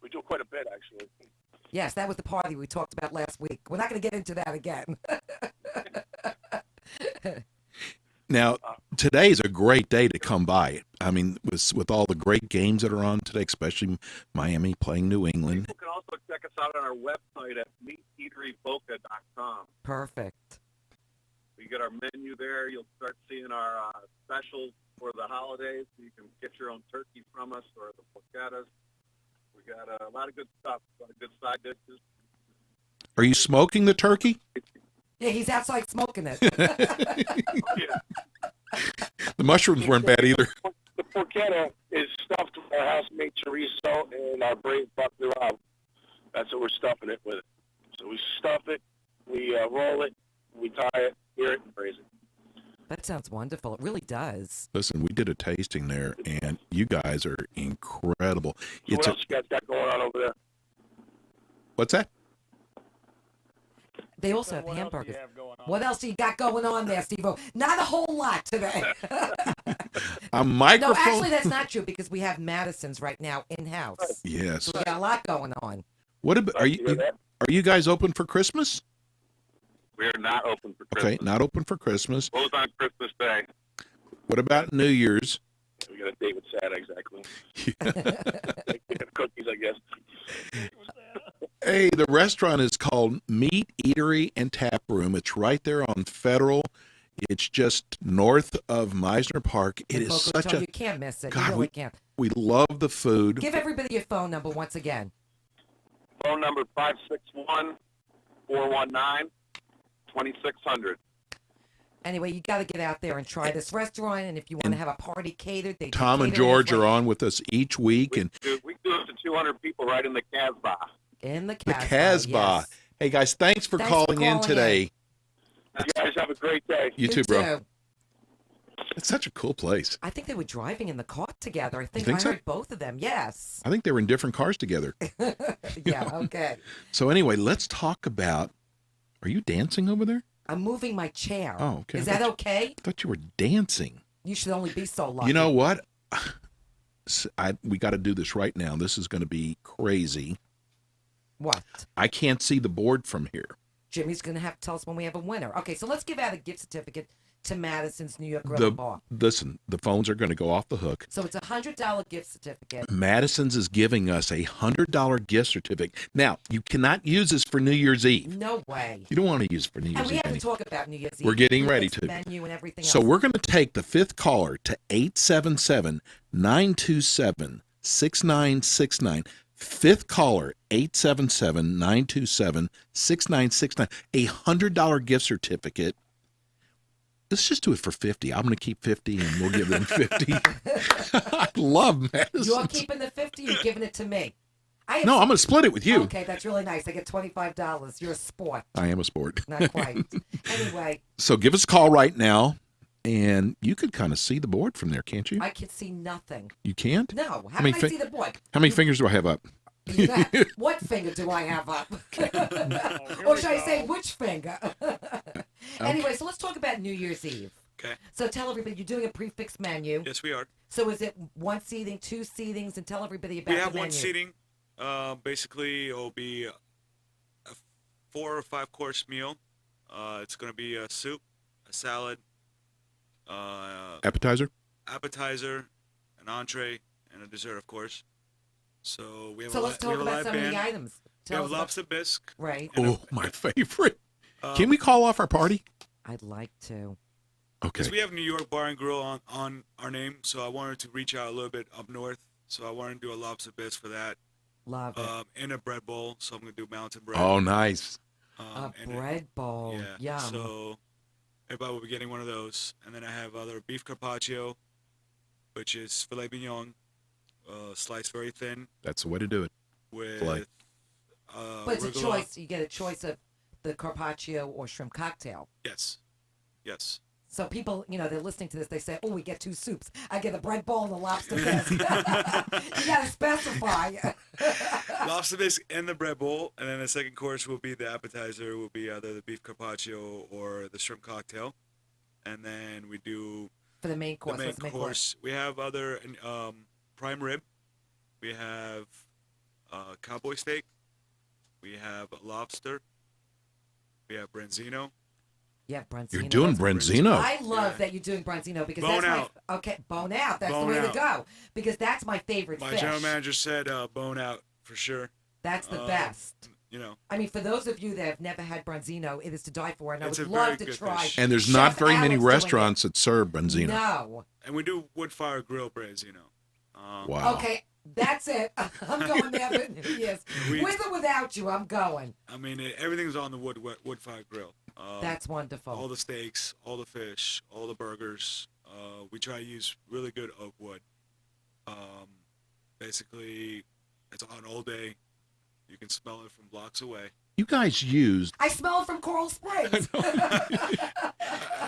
We do quite a bit, actually. Yes, that was the party we talked about last week. We're not going to get into that again. Now, today is a great day to come by. I mean, with all the great games that are on today, especially Miami playing New England. You can also check us out on our website at meateateryboca.com. Perfect. We get our menu there. You'll start seeing our specials for the holidays. You can get your own turkey from us or the porchettas. We got a lot of good stuff, a lot of good side dishes. Are you smoking the turkey? Yeah, he's outside smoking it. Yeah. The mushrooms weren't bad either. The porchetta is stuffed with our house-made chorizo and our braised buffalo. That's what we're stuffing it with. So we stuff it, we roll it, we tie it, sear it, and braise it. That sounds wonderful. It really does. Listen, we did a tasting there, and you guys are incredible. So It's what a, else you guys got going on over there? what's that? They also have What else do hamburgers. you have going on? What else do you got going on there, Steve-O? Not a whole lot today. A No, microphone. actually, that's not true because we have Madison's right now in-house. Yes. So we got a lot going on. What about, are You hear you that? are you guys open for Christmas? We're not open for Christmas. Okay, not open for Christmas. Close on Christmas Day. What about New Year's? We got a date with Santa, exactly. We have cookies, I guess. Hey, the restaurant is called Meat Eatery and Tap Room. It's right there on Federal. It's just north of Meisner Park. It In is Boca such Raton. a You can't miss it. God, You really can't. we love the food. Give everybody your phone number once again. Phone number 561-419-2600. Anyway, you got to get out there and try this restaurant. And if you want to have a party catered, they do Tom and catering as George well. are on with us each week, and We do it to 200 people right in the Casbah. In the the Casbah. Casbah. Yes. Hey guys, thanks for Thanks for calling in calling today. You guys have a great day. You too, bro. too. It's such a cool place. I think they were driving in the car together. I think think I so? heard both of them. Yes. I think they were in different cars together. Yeah, okay. So anyway, let's talk about. Are you dancing over there? I'm moving my chair. Oh, okay. Is that okay? I thought you were dancing. You should only be so lucky. You know what? We got to do this right now. This is going to be crazy. What? I can't see the board from here. Jimmy's going to have to tell us when we have a winner. Okay, so let's give out a gift certificate to Madison's New York Grill and Bar. Listen, the phones are going to go off the hook. So it's a $100 gift certificate. Madison's is giving us a $100 gift certificate. Now, you cannot use this for New Year's Eve. No way. You don't want to use it for New And Year's we Eve. have to talk about New Year's Eve. We're getting ready Its to. Menu and everything So else. we're going to take the fifth caller to 877-927-6969. Fifth caller, 877-927-6969. A $100 gift certificate. Let's just do it for 50. I'm going to keep 50 and we'll give them 50. I love Madison. You're keeping the 50, you're giving it to me. No, I'm going to split it with you. Okay, that's really nice. I get $25. You're a sport. I am a sport. Not quite. Anyway, So give us a call right now, and you could kind of see the board from there, can't you? I can see nothing. You can't? No. How many can I fi- see the board? How many fingers do I have up? You got- what finger do I have up? Or should I say which finger? Anyway, so let's talk about New Year's Eve. Okay. So tell everybody, you're doing a prefix menu. Yes, we are. So is it one seating, two seatings, and tell everybody about We the have menu. one seating. Basically, it'll be a 4 or 5 course meal. It's going to be a soup, a salad, Appetizer? appetizer, an entree, and a dessert, of course. So we have So a, let's we talk have a about live some band. of the items. We Tell have us about- lobster bisque. Right. And Oh, my favorite. Can we call off our party? I'd like to. Okay. Because we have New York Bar and Grill on our name, so I wanted to reach out a little bit up north. So I wanted to do a lobster bisque for that. Love it. And a bread bowl, so I'm gonna do mountain bread. Oh, nice. A and bread bowl. Yeah. Yum. So everybody will be getting one of those, and then I have other beef carpaccio, which is filet mignon, sliced very thin That's the way to do it. with. Filet. But it's a arugula. choice. You get a choice of the carpaccio or shrimp cocktail. Yes. Yes. So people, they're listening to this. They say, "Oh, we get 2 soups. I get a bread bowl and a lobster bisque." You gotta specify. Lobster bisque and the bread bowl, and then the second course will be the appetizer. Will be either the beef carpaccio or the shrimp cocktail, and then we do For the main course. the main let's make course. We have other prime rib. We have cowboy steak. We have lobster. We have branzino. Yeah, branzino. You're doing That's- branzino. I love that you're doing branzino because Bone that's out. my okay. Bone out. That's Bone the way out. to go because that's my favorite My fish. general manager said bone out for sure. That's the best. I mean, for those of you that have never had branzino, it is to die for, and It's I would a very love to good try. fish. And there's Chef not very many Alex doing it. restaurants that serve branzino. No. And we do wood fire grill branzino. Wow. Okay, that's it. I'm going there for New Year's. We- With or without you, I'm going. I mean, everything's on the wood fire grill. That's wonderful. All the steaks, all the fish, all the burgers. We try to use really good oak wood. Basically, it's on all day. You can smell it from blocks away. You guys use I smell it from Coral Springs.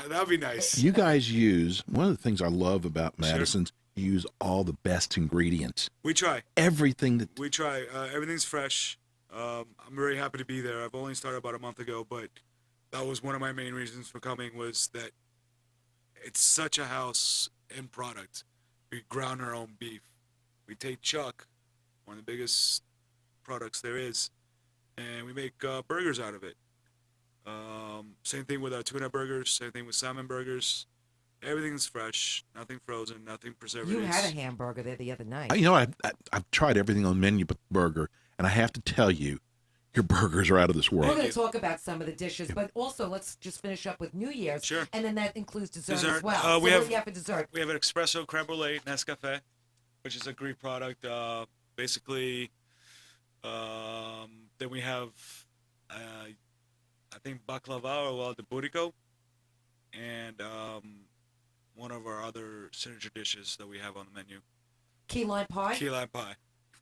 That'd be nice. you guys use one of the things I love about Madison's. You use all the best ingredients. We try. Everything that We try. Everything's fresh. I'm very happy to be there. I've only started about a month ago, but that was one of my main reasons for coming was that it's such a house end product. We ground our own beef. We take chuck, one of the biggest products there is, and we make burgers out of it. Same thing with our tuna burgers. Same thing with salmon burgers. Everything's fresh, nothing frozen, nothing preservatives. You had a hamburger there the other night. I've tried everything on the menu but the burger, and I have to tell you, your burgers are out of this We're world. going to talk about some of the dishes, but also let's just finish up with New Year's. Sure. And then that includes dessert, as Dessert. well. We So what have- do you have for dessert? We have an espresso creme brulee Nescafe, which is a Greek product. Basically, then we have, I think baklava or well, the burrito, and one of our other signature dishes that we have on the menu. Key lime pie. Key lime pie.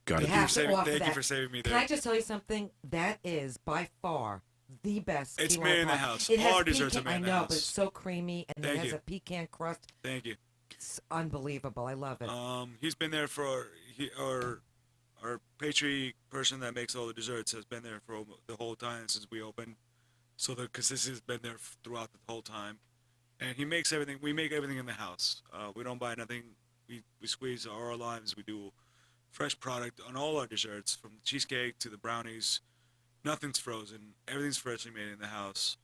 Got You it. have to offer Thank you that. for saving me Can there. I just tell you something? That is by far the best. It's key made lime in the pie. house. It All has our desserts are pecan- made in the I know, house. but it's so creamy, and Thank it has you. a pecan crust. Thank you. It's unbelievable. I love it. He's been there for our pastry person that makes all the desserts has been there for the whole time since we opened. So the consistency has been there throughout the whole time, and he makes everything. We make everything in the house. We don't buy nothing. We squeeze our limes. We do fresh product on all our desserts, from the cheesecake to the brownies. Nothing's frozen. Everything's freshly made in the house.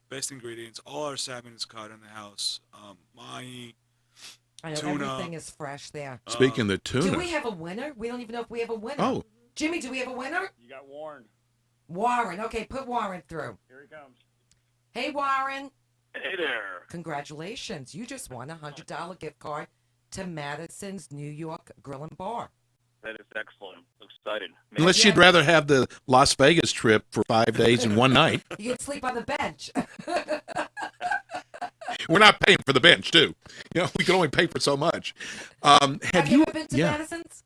Best ingredients. All our salmon is caught in the house. Mahi. I know tuna. everything is fresh there. Speaking of the tuna. Do we have a winner? We don't even know if we have a winner. Oh. Jimmy, do we have a winner? You got warned. Warren. Okay, put Warren through. Here he comes. Hey, Warren. Hey there. Congratulations. You just won a $100 gift card to Madison's New York Grill and Bar. That is excellent. Excited. Unless you'd rather have the Las Vegas trip for 5 days and 1 night. You can sleep on the bench. We're not paying for the bench, too. You know, we can only pay for so much. Have you ever been to Madison's?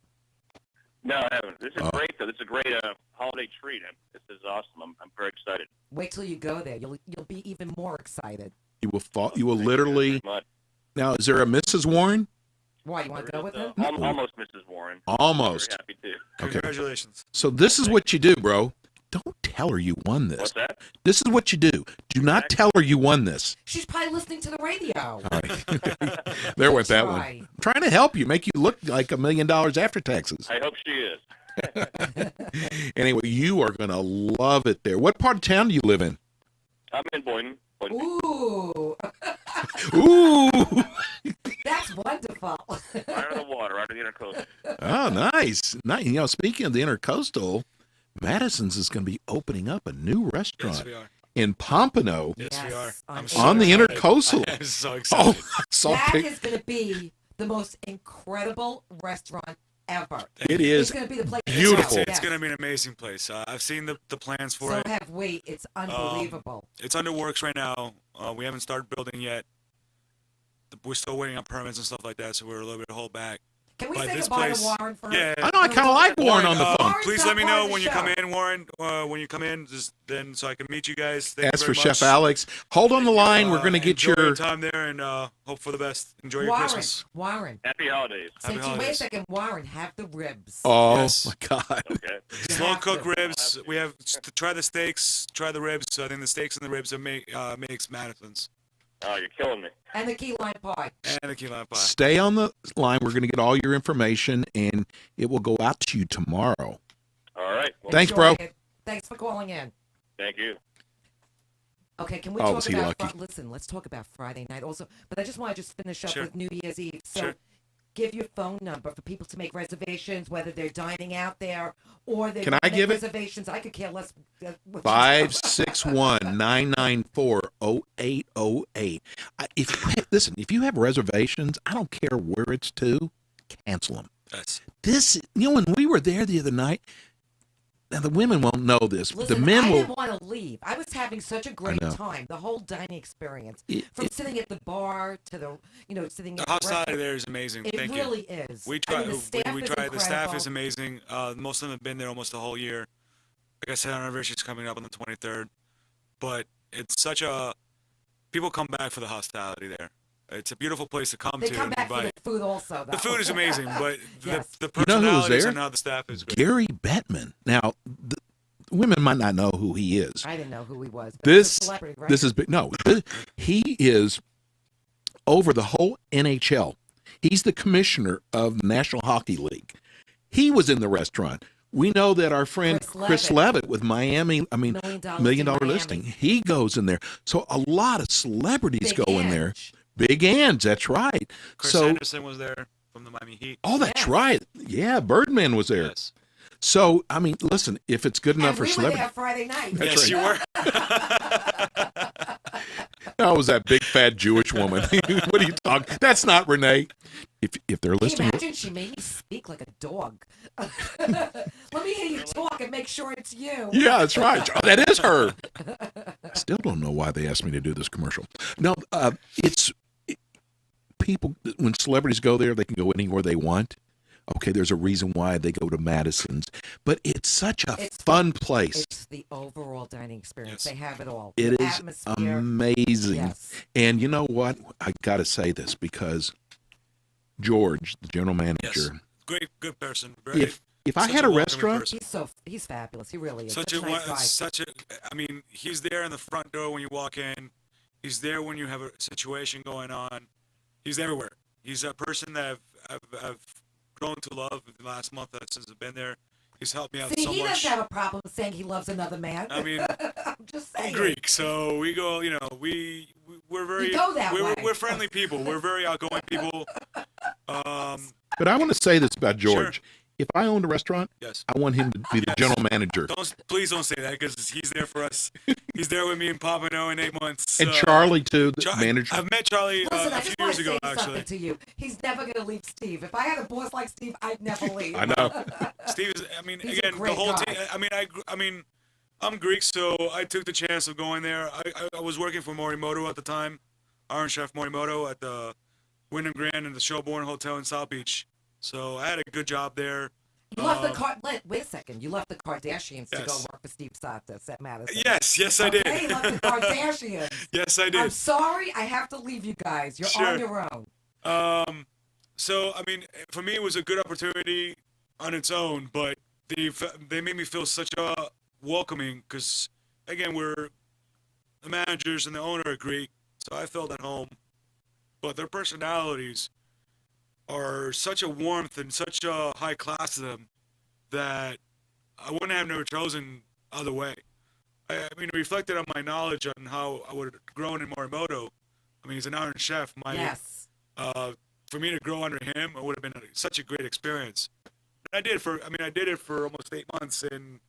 No, I haven't. This is Oh. great, though. This is a great holiday treat. This is awesome. I'm very excited. Wait till you go there. You'll be even more excited. You will fall. You will literally. Much. Now, is there a Mrs. Warren? Why, you want to go with him? Almost Mrs. Warren. Almost. Very happy to. Okay. Congratulations. So this is what you do, bro. Don't tell her you won this. What's that? This is what you do. Do not tell her you won this. She's probably listening to the radio. All right. There went that one. Try. I'm trying to help you, make you look like $1 million after taxes. I hope she is. Anyway, you are going to love it there. What part of town do you live in? I'm in Boynton. Ooh, Ooh. that's wonderful. Right on the water, right on the intercoastal. Oh, nice. Nice. You know, speaking of the intercoastal, Madison's is going to be opening up a new restaurant Yes, we are. in Pompano Yes, we are. I'm on the excited. intercoastal. I'm so excited. Oh, so That big. is going to be the most incredible restaurant ever. It is It's going to be the place. beautiful. It's going to be an amazing place. I've seen the plans for So it. have we. It's unbelievable. It's under works right now. We haven't started building yet. We're still waiting on permits and stuff like that, so we're a little bit hold back. Can we But say this goodbye place- to Warren for Yeah. I know. I kind of like Warren on the phone. Warren's Please not let me part know of the when you come show. in, Warren. When you come in, just then so I can meet you guys. Thank As you for very much. Chef Alex, hold on the line. We're going to get enjoy your. time there and hope for the best. Enjoy your Warren, Christmas. Warren. Happy holidays. Happy Since you wait a holidays. second, Warren, have the ribs. Oh Yes. my God! Okay. You Slow have cooked to. ribs. We have to try the steaks, try the ribs. So I think the steaks and the ribs are makes Madison's Oh, you're killing me. And the key lime pie. and the key lime pie. Stay on the line. We're going to get all your information, and it will go out to you tomorrow. All right. Well, Thanks, Enjoy bro. it. Thanks for calling in. thank you. Okay, can we Oh, talk was he about lucky? listen, let's talk about Friday night also. But I just want to finish up Sure. with New Year's Eve. So Sure. give your phone number for people to make reservations, whether they're dining out there or they Can want I to make give it? reservations. I could care less. What you 561-994-0808. Listen, if you have reservations, I don't care where it's to, cancel them. Yes. When we were there the other night, now the women won't know this, but Listen, the men I will. didn't want to leave. I was having such a great know. time. The whole dining experience, It- from it- sitting at the bar to sitting The at the hospitality restaurant. there is amazing. It Thank really you. is. We I try. mean, the staff we is try. The staff is incredible. amazing. Most of them have been there almost the whole year. Like I said, our anniversary is coming up on the 23rd, but it's such a people come back for the hospitality there. It's a beautiful place to come They to. come and back for the invite. food also. The though. food is amazing, but Yes. the You know who was personalities there? and how the staff is great. Gary Bettman. Now, the women might not know who he is. I didn't know who he was. But This he's a celebrity, right? this is big. No, he is over the whole NHL. He's the commissioner of the National Hockey League. He was in the restaurant. We know that our friend Chris Levitt with Miami, $1 Million Listing, he goes in there. So a lot of celebrities Big go in there. Ange. Big Ange, that's right. Chris so, Anderson was there from the Miami Heat. oh, that's Yes. right. Yeah, Birdman was there. Yes. So, listen, if it's good enough And for we were celebrities. there Friday night. That's Yes, right. you were. That was that big fat Jewish woman. What are you talking? That's not Renee. if they're Can you listening, imagine she made me speak like a dog? Let me hear you talk and make sure it's you. yeah, that's right. Oh, that is her. Still don't know why they asked me to do this commercial. No, people, when celebrities go there, they can go anywhere they want. Okay, there's a reason why they go to Madison's, but it's such a fun place. It's the overall dining experience. They have it all. It The is atmosphere. amazing. Yes. And you know what? I got to say this because George, the general manager, Great, good person. Very, if I such had a welcoming restaurant, person. He's fabulous. He really is. Such Such a, a nice guy. I mean, he's there in the front door when you walk in. He's there when you have a situation going on. He's everywhere. He's a person that I've grown to love in the last month since I've been there. He's helped me out See, so he much. doesn't have a problem saying he loves another man. I mean, I'm just saying. Greek, so we go. You know, we're very We go that way. we're friendly people. We're very outgoing people. but I want to say this about George. Sure. If I owned a restaurant, Yes. I want him to be the general manager. Please don't say that because he's there for us. He's there with me in Pompano in 8 months. And Charlie, too, the manager. I've met Charlie Listen, I a just few want years to ago, say actually. something to you. He's never going to leave Steve. If I had a boss like Steve, I'd never leave. I know. Steve is. I mean, He's a again, the great whole guy. team. I mean, I'm Greek, so I took the chance of going there. I was working for Morimoto at the time, Iron Chef Morimoto at the Wyndham Grand and the Shelbourne Hotel in South Beach. So I had a good job there. You left the wait a second. You left the Kardashians to go Yes. work for Steve Satas at Madison. Yes, I did. Okay, you left the Kardashians. Yes, I did. I'm sorry, I have to leave you guys. You're Sure. on your own. So I mean, for me, it was a good opportunity on its own, but they made me feel such a welcoming because again, we're the managers and the owner are Greek, so I felt at home. But their personalities are such a warmth and such a high class to them that I wouldn't have never chosen other way. I mean, reflected on my knowledge on how I would have grown in Morimoto. I mean, he's an Iron Chef. Yes. For me to grow under him, it would have been such a great experience. And I did it for almost 8 months, and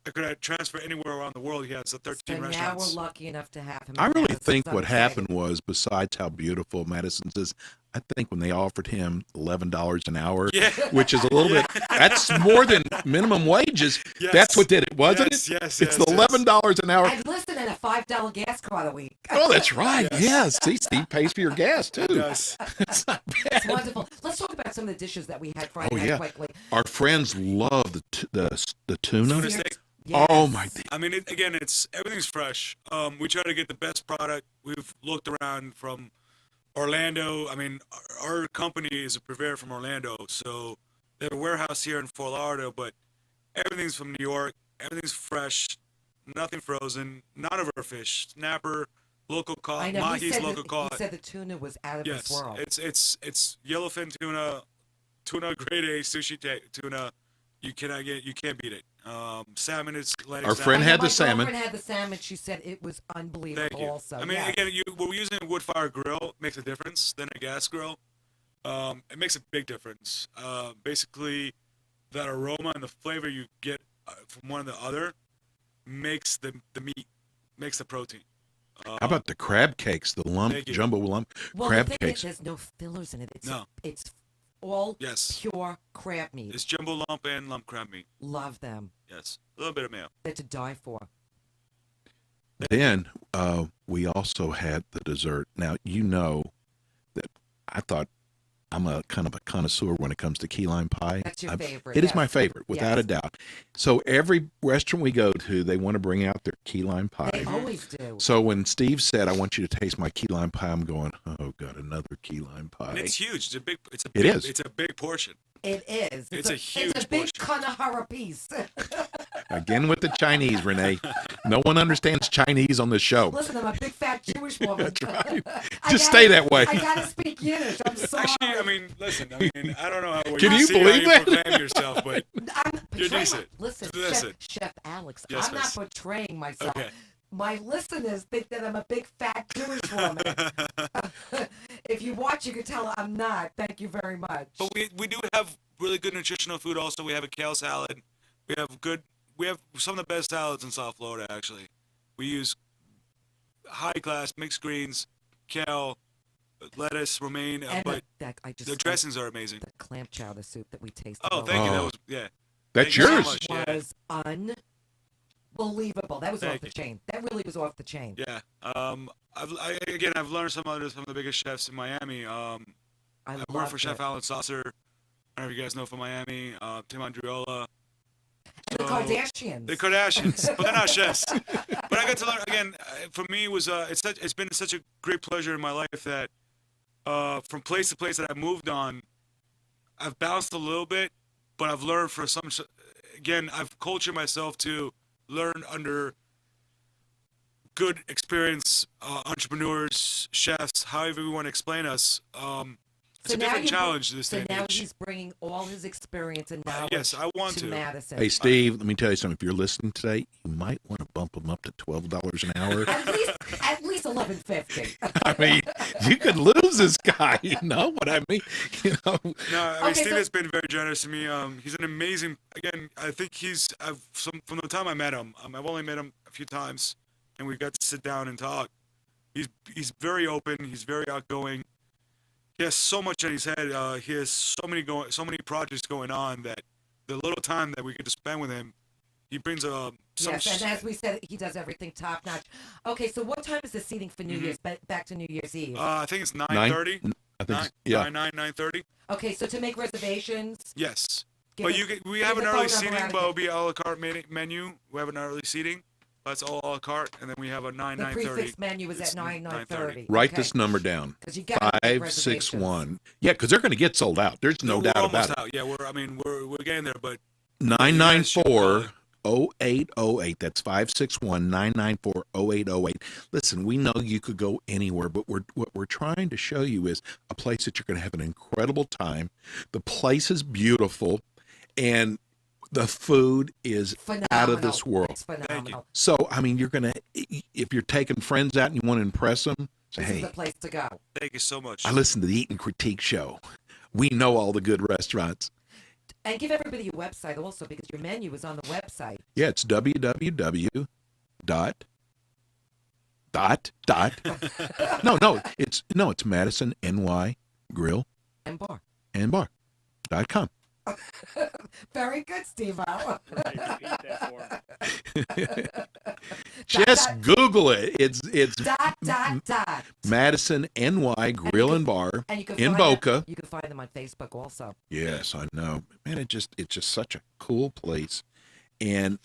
I could have transferred anywhere around the world. He has 13 So now restaurants. we're lucky enough to have him. I at really Madison's. think I'm what excited. happened was, besides how beautiful Madison's is, I think when they offered him $11 an hour, Yeah. which is a little bit, that's more than minimum wages. Yes. That's what did it, wasn't Yes, it? yes, It's yes, the yes. $11 an hour. And listen, and a $5 gas card a week. Oh, that's right. Yes. See, Steve pays for your gas, too. Yes. It's not It's bad. wonderful. Let's talk about some of the dishes that we had Friday Oh, night yeah. quickly. Our friends love the tuna. Tuna steak. Yes. Oh, my. I mean, everything's fresh. We try to get the best product. We've looked around from Orlando. I mean, our company is a purveyor from Orlando, so they have a warehouse here in Fort Lauderdale, but everything's from New York. Everything's fresh, nothing frozen. None of our fish, snapper, local I caught, know. mahi's local He caught. said the tuna was out of Yes, this world. it's yellowfin tuna grade A sushi tuna. You can't beat it. Salmon is Atlantic Our salmon. friend had My the salmon. girlfriend had the salmon. She said it was unbelievable. Thank you. Also, I mean, yes. again, we're using a wood fire grill. Makes a difference than a gas grill. It makes a big difference. Basically, that aroma and the flavor you get from one to the other makes the meat, makes the protein. How about the crab cakes, the lump, Thank you. jumbo lump well, crab the thing cakes? is, there's no fillers in it. No. It's all Yes. pure crab meat. It's jumbo lump and lump crab meat. Love them. Yes, a little bit of mayo. They're to die for. Then we also had the dessert. Now, you know that I thought I'm a kind of a connoisseur when it comes to key lime pie. That's your favorite, It is yes. my favorite, without a doubt. So every restaurant we go to, they want to bring out their key lime pie. They always do. So when Steve said, "I want you to taste my key lime pie," I'm going, "Oh God, another key lime pie." And it's huge. It's a big. It is. It's a big portion. It is. It's a huge It's a big portion. Kanahara piece. Again with the Chinese, Renee. No one understands Chinese on the show. Listen, I'm a big fat Jewish woman. That's right. I Just gotta- stay that way. I gotta speak Yiddish. I'm sorry. Actually, I mean, listen. I mean, I don't know how Can you see how believe you that? proclaim yourself, but I'm you're portraying decent. Listen, Listen. Chef Alex, Yes, I'm miss. not portraying myself. Okay. My listeners think that I'm a big fat Jewish woman. If you watch, you can tell I'm not. Thank you very much. But we do have really good nutritional food. Also, we have a kale salad. We have some of the best salads in South Florida. Actually, we use high class mixed greens, kale, lettuce, romaine, And but I just the dressings are amazing. the clam chowder soup that we tasted. Oh, thank you. That was That's Thank you so yours. much. Yeah. was unbelievable. That was Thank off the chain. That really was off the chain. Yeah. I've learned some of the biggest chefs in Miami. I worked loved for Chef it. Alan Saucer. I don't know if you guys know from Miami. Tim Andriola. And the Kardashians. The Kardashians, but they're not chefs. But I got to learn again. For me, it was it's been such a great pleasure in my life that from place to place that I've moved on, I've bounced a little bit, but I've learned for some. Again, I've cultured myself to learn under good experience entrepreneurs, chefs, however you want to explain us. It's a different challenge this day So and now age. he's bringing all his experience and knowledge Yes, I want to. Madison. Hey, Steve, let me tell you something. If you're listening today, you might want to bump him up to $12 an hour. At least $11.50. I mean, you could lose this guy. You know what I mean? You know. No, I mean, Okay, Steve so- has been very generous to me. He's an amazing. Again, I think from the time I met him, I've only met him a few times, and we got to sit down and talk. He's very open. He's very outgoing. He has so much in his head. He has so many projects going on that the little time that we get to spend with him, he brings Yes, and as we said, he does everything top notch. Okay, so what time is the seating for New Year's? Back to New Year's Eve. I think it's 9:30. I think, yeah. 9:30. Okay, so to make reservations, Yes. Give But it- we give have the an phone early number seating, out but it'll again. be a la carte menu. We have an early seating. That's all a la carte, and then we have a the 9:30. prefix menu is at 9:30. Write Okay. this number down. 'Cause you gotta make 561. Yeah, because they're going to get sold out. There's no We're doubt almost about it. out. Yeah, we're getting there, but 994-0808. That's 561-994-0808. Listen, we know you could go anywhere, but what we're trying to show you is a place that you're going to have an incredible time. The place is beautiful, and the food is out of this world. It's phenomenal. So, I mean, you're going to, if you're taking friends out and you want to impress them, say, This is hey, the place to go. thank you so much. I listen to the Eat and Critique show. We know all the good restaurants. And give everybody your website also, because your menu is on the website. Yeah, it's www. It's Madison NY Grill And bar. and Bar.com. Very good, Steve-O. Just Google it. It's Dot. Madison NY Grill and Bar And you can in find Boca. Them, you can find them on Facebook also. Yes, I know. Man, it's just such a cool place. And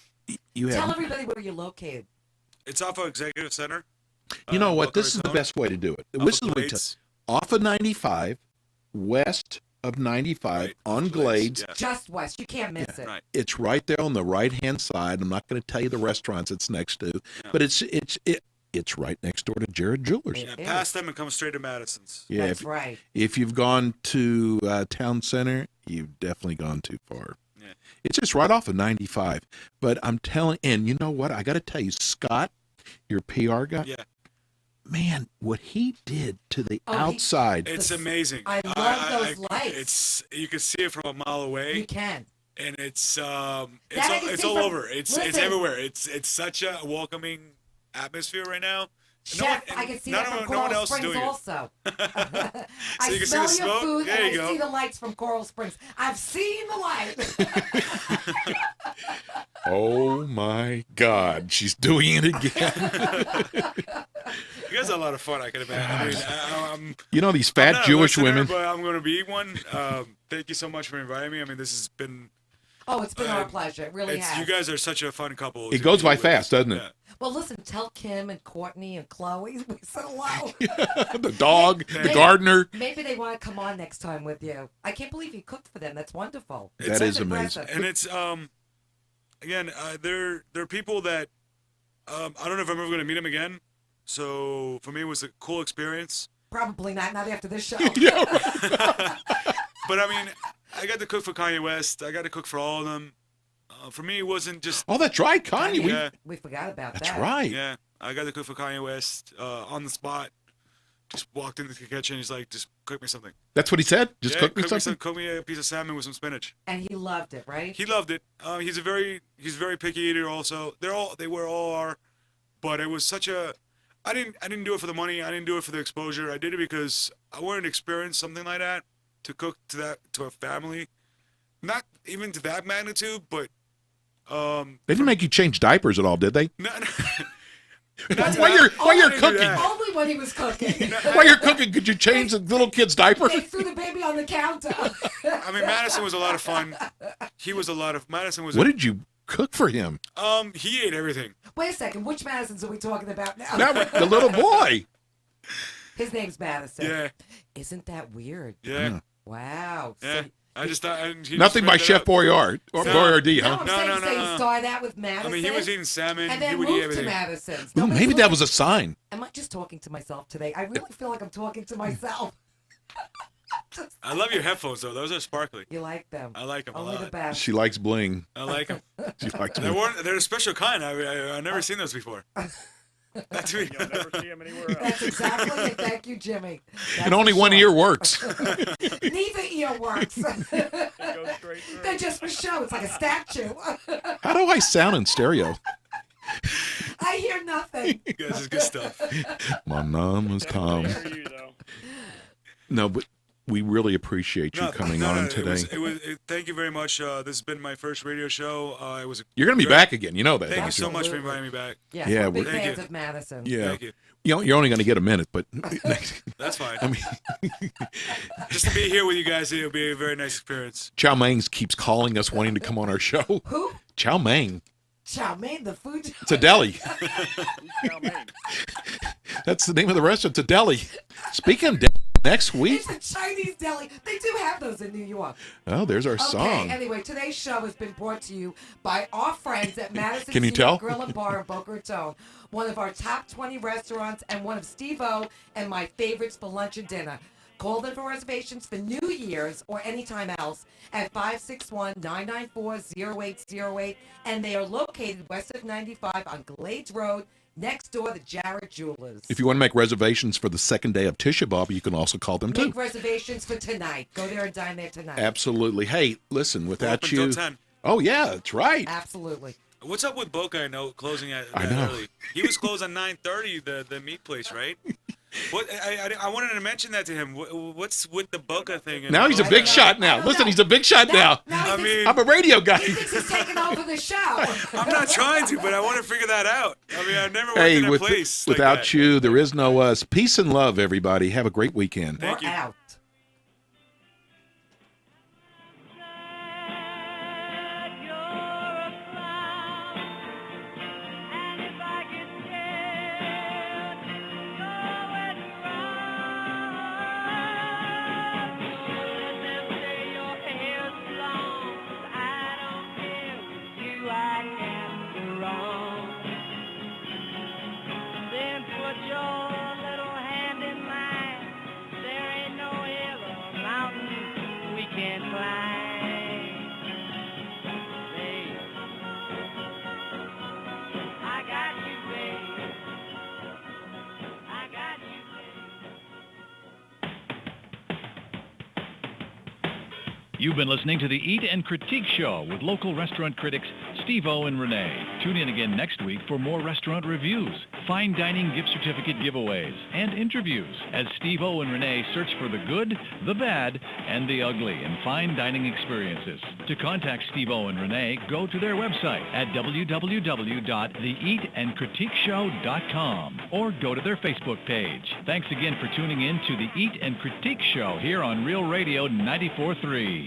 you Tell have, everybody where you're located. It's off of Executive Center. you know what? Boca This is the Raton. best way to do it. Off This of is the way to, Glades. off of 95, west of 95 Right, on off Glades. Yeah. Just west. You can't miss it. Right. It's right there on the right-hand side. I'm not going to tell you the restaurants it's next to, but it's right next door to Jared Jewelers. It Yeah, is. pass them and come straight to Madison's. Yeah, That's right. if you've gone to Town Center, you've definitely gone too far. Yeah. It's just right off of 95. But I'm telling, and you know what? I got to tell you, Scott, your PR guy, Yeah. man, what he did to the Oh, he- outside. It's amazing. I love those lights. You can see it from a mile away. You can. And it's That I can it's see all from- over. It's Listen. everywhere. It's such a welcoming atmosphere right now. Chef, I can see that from no one Coral else is Springs doing it. also. So I you can see smell the your smoke? food There and you I go. see the lights from Coral Springs. I've seen the lights. Oh my God, she's doing it again. You guys have a lot of fun, I can imagine. I mean, I'm You know, these I'm fat not a Jewish listener, women. but I'm going to be one. Thank you so much for inviting me. I mean, this has been. Oh, it's been our pleasure. It really has. You guys are such a fun couple. It to goes be by with. fast, doesn't it? Yeah. Well, listen, tell Kim and Courtney and Chloe we said hello. The dog, the Maybe- gardener. Maybe they want to come on next time with you. I can't believe you cooked for them. That's wonderful. That That's is impressive. amazing. And it's again, they're people that I don't know if I'm ever going to meet them again. So for me, it was a cool experience. Probably not after this show. But I mean, I got to cook for Kanye West. I got to cook for all of them. For me, it wasn't just. Oh, that's right, Kanye. Yeah, We forgot about That's that. right. yeah. I got to cook for Kanye West on the spot. Just walked into the kitchen. He's like, "Just cook me something." That's what he said. Just Yeah, cook me something. Cook me a piece of salmon with some spinach. And he loved it, right? He loved it. He's very picky eater. Also, they all are, but it was such a. I didn't do it for the money. I didn't do it for the exposure. I did it because I wanted to experience something like that, to cook to a family, not even to that magnitude, but They didn't make you change diapers at all, did they? no, While you're cooking, Only when he was cooking. while you're cooking, could you change the little kid's diaper? They threw the baby on the counter. I mean, Madison was a lot of fun. Madison was. What did you cook for him? He ate everything. Wait a second. Which Madisons are we talking about now? Now, the little boy. His name's Madison. Yeah. Isn't that weird? Yeah. Wow. Yeah. So, I just thought. Nothing by Chef Boyardee, Boyardee, no, huh? I'm No, saying, no, so no, you no. started out with Madison. I mean, he was eating salmon. and He then would eat moved to everything. Madison's. Ooh, Nobody's maybe that looking- was a sign. Am I just talking to myself today? I really feel like I'm talking to myself. I love your headphones though. Those are sparkly. You like them? I like them a Only the lot. best. She likes bling. I like them. She likes They're a special kind. I've never seen those before. That's me. You'll never see him anywhere else. That's exactly it. Thank you, Jimmy. That's And only for one sure. ear works. Neither ear works. It goes straight through. They're just for show. It's like a statue. How do I sound in stereo? I hear nothing. You guys is good stuff. My mom was calm. Definitely hear you, though. No, but we really appreciate you coming on today. Thank you very much. This has been my first radio show. It was. You're going to be back again. You know that. Thank don't you so you? much for inviting me back. Yes, Yeah, we're big we- fans Thank of Madison. Yeah. Thank you. You're only going to get a minute, but That's fine. I mean, Just to be here with you guys, it'll be a very nice experience. Chow Mang keeps calling us wanting to come on our show. Who? Chow Mang. Chow mein, the food. It's a deli. Chow mein. That's the name of the restaurant. It's a deli. Speaking of deli, next week. It's a Chinese deli. They do have those in New York. Oh, there's our Okay, song. anyway, today's show has been brought to you by our friends at Madison Can you Cedar tell? Grill and Bar in Boca Raton, one of our top 20 restaurants and one of Steve-O and my favorites for lunch and dinner. Call them for reservations for New Year's or anytime else at 561-994-0808, and they are located west of 95 on Glades Road, next door to Jarrett Jewelers. If you want to make reservations for the second day of Tisha B'Av, you can also call them too. Make reservations for tonight. Go there and dine there tonight. Absolutely. Hey, listen, without Open you. till 10. Oh, yeah, that's right. Absolutely. What's up with Boca? I know closing at I that know. early. He was closed at 9:30. The meat place, right? What I wanted to mention that to him. What's with the Boca thing? and Now he's a all big that? shot now. Listen, he's a big shot now. I mean, I'm a radio guy. He thinks he's taking over the show. I'm not trying to, but I want to figure that out. I mean, I've never worked Hey, in a place like without that. you, there is no us. Peace and love, everybody. Have a great weekend. Thank We're you. out. You've been listening to the Eat and Critique Show with local restaurant critics Steve-O and Renee. Tune in again next week for more restaurant reviews, fine dining gift certificate giveaways, and interviews as Steve-O and Renee search for the good, the bad, and the ugly in fine dining experiences. To contact Steve-O and Renee, go to their website at www.theeatandcritiqueshow.com or go to their Facebook page. Thanks again for tuning in to the Eat and Critique Show here on Real Radio 94.3.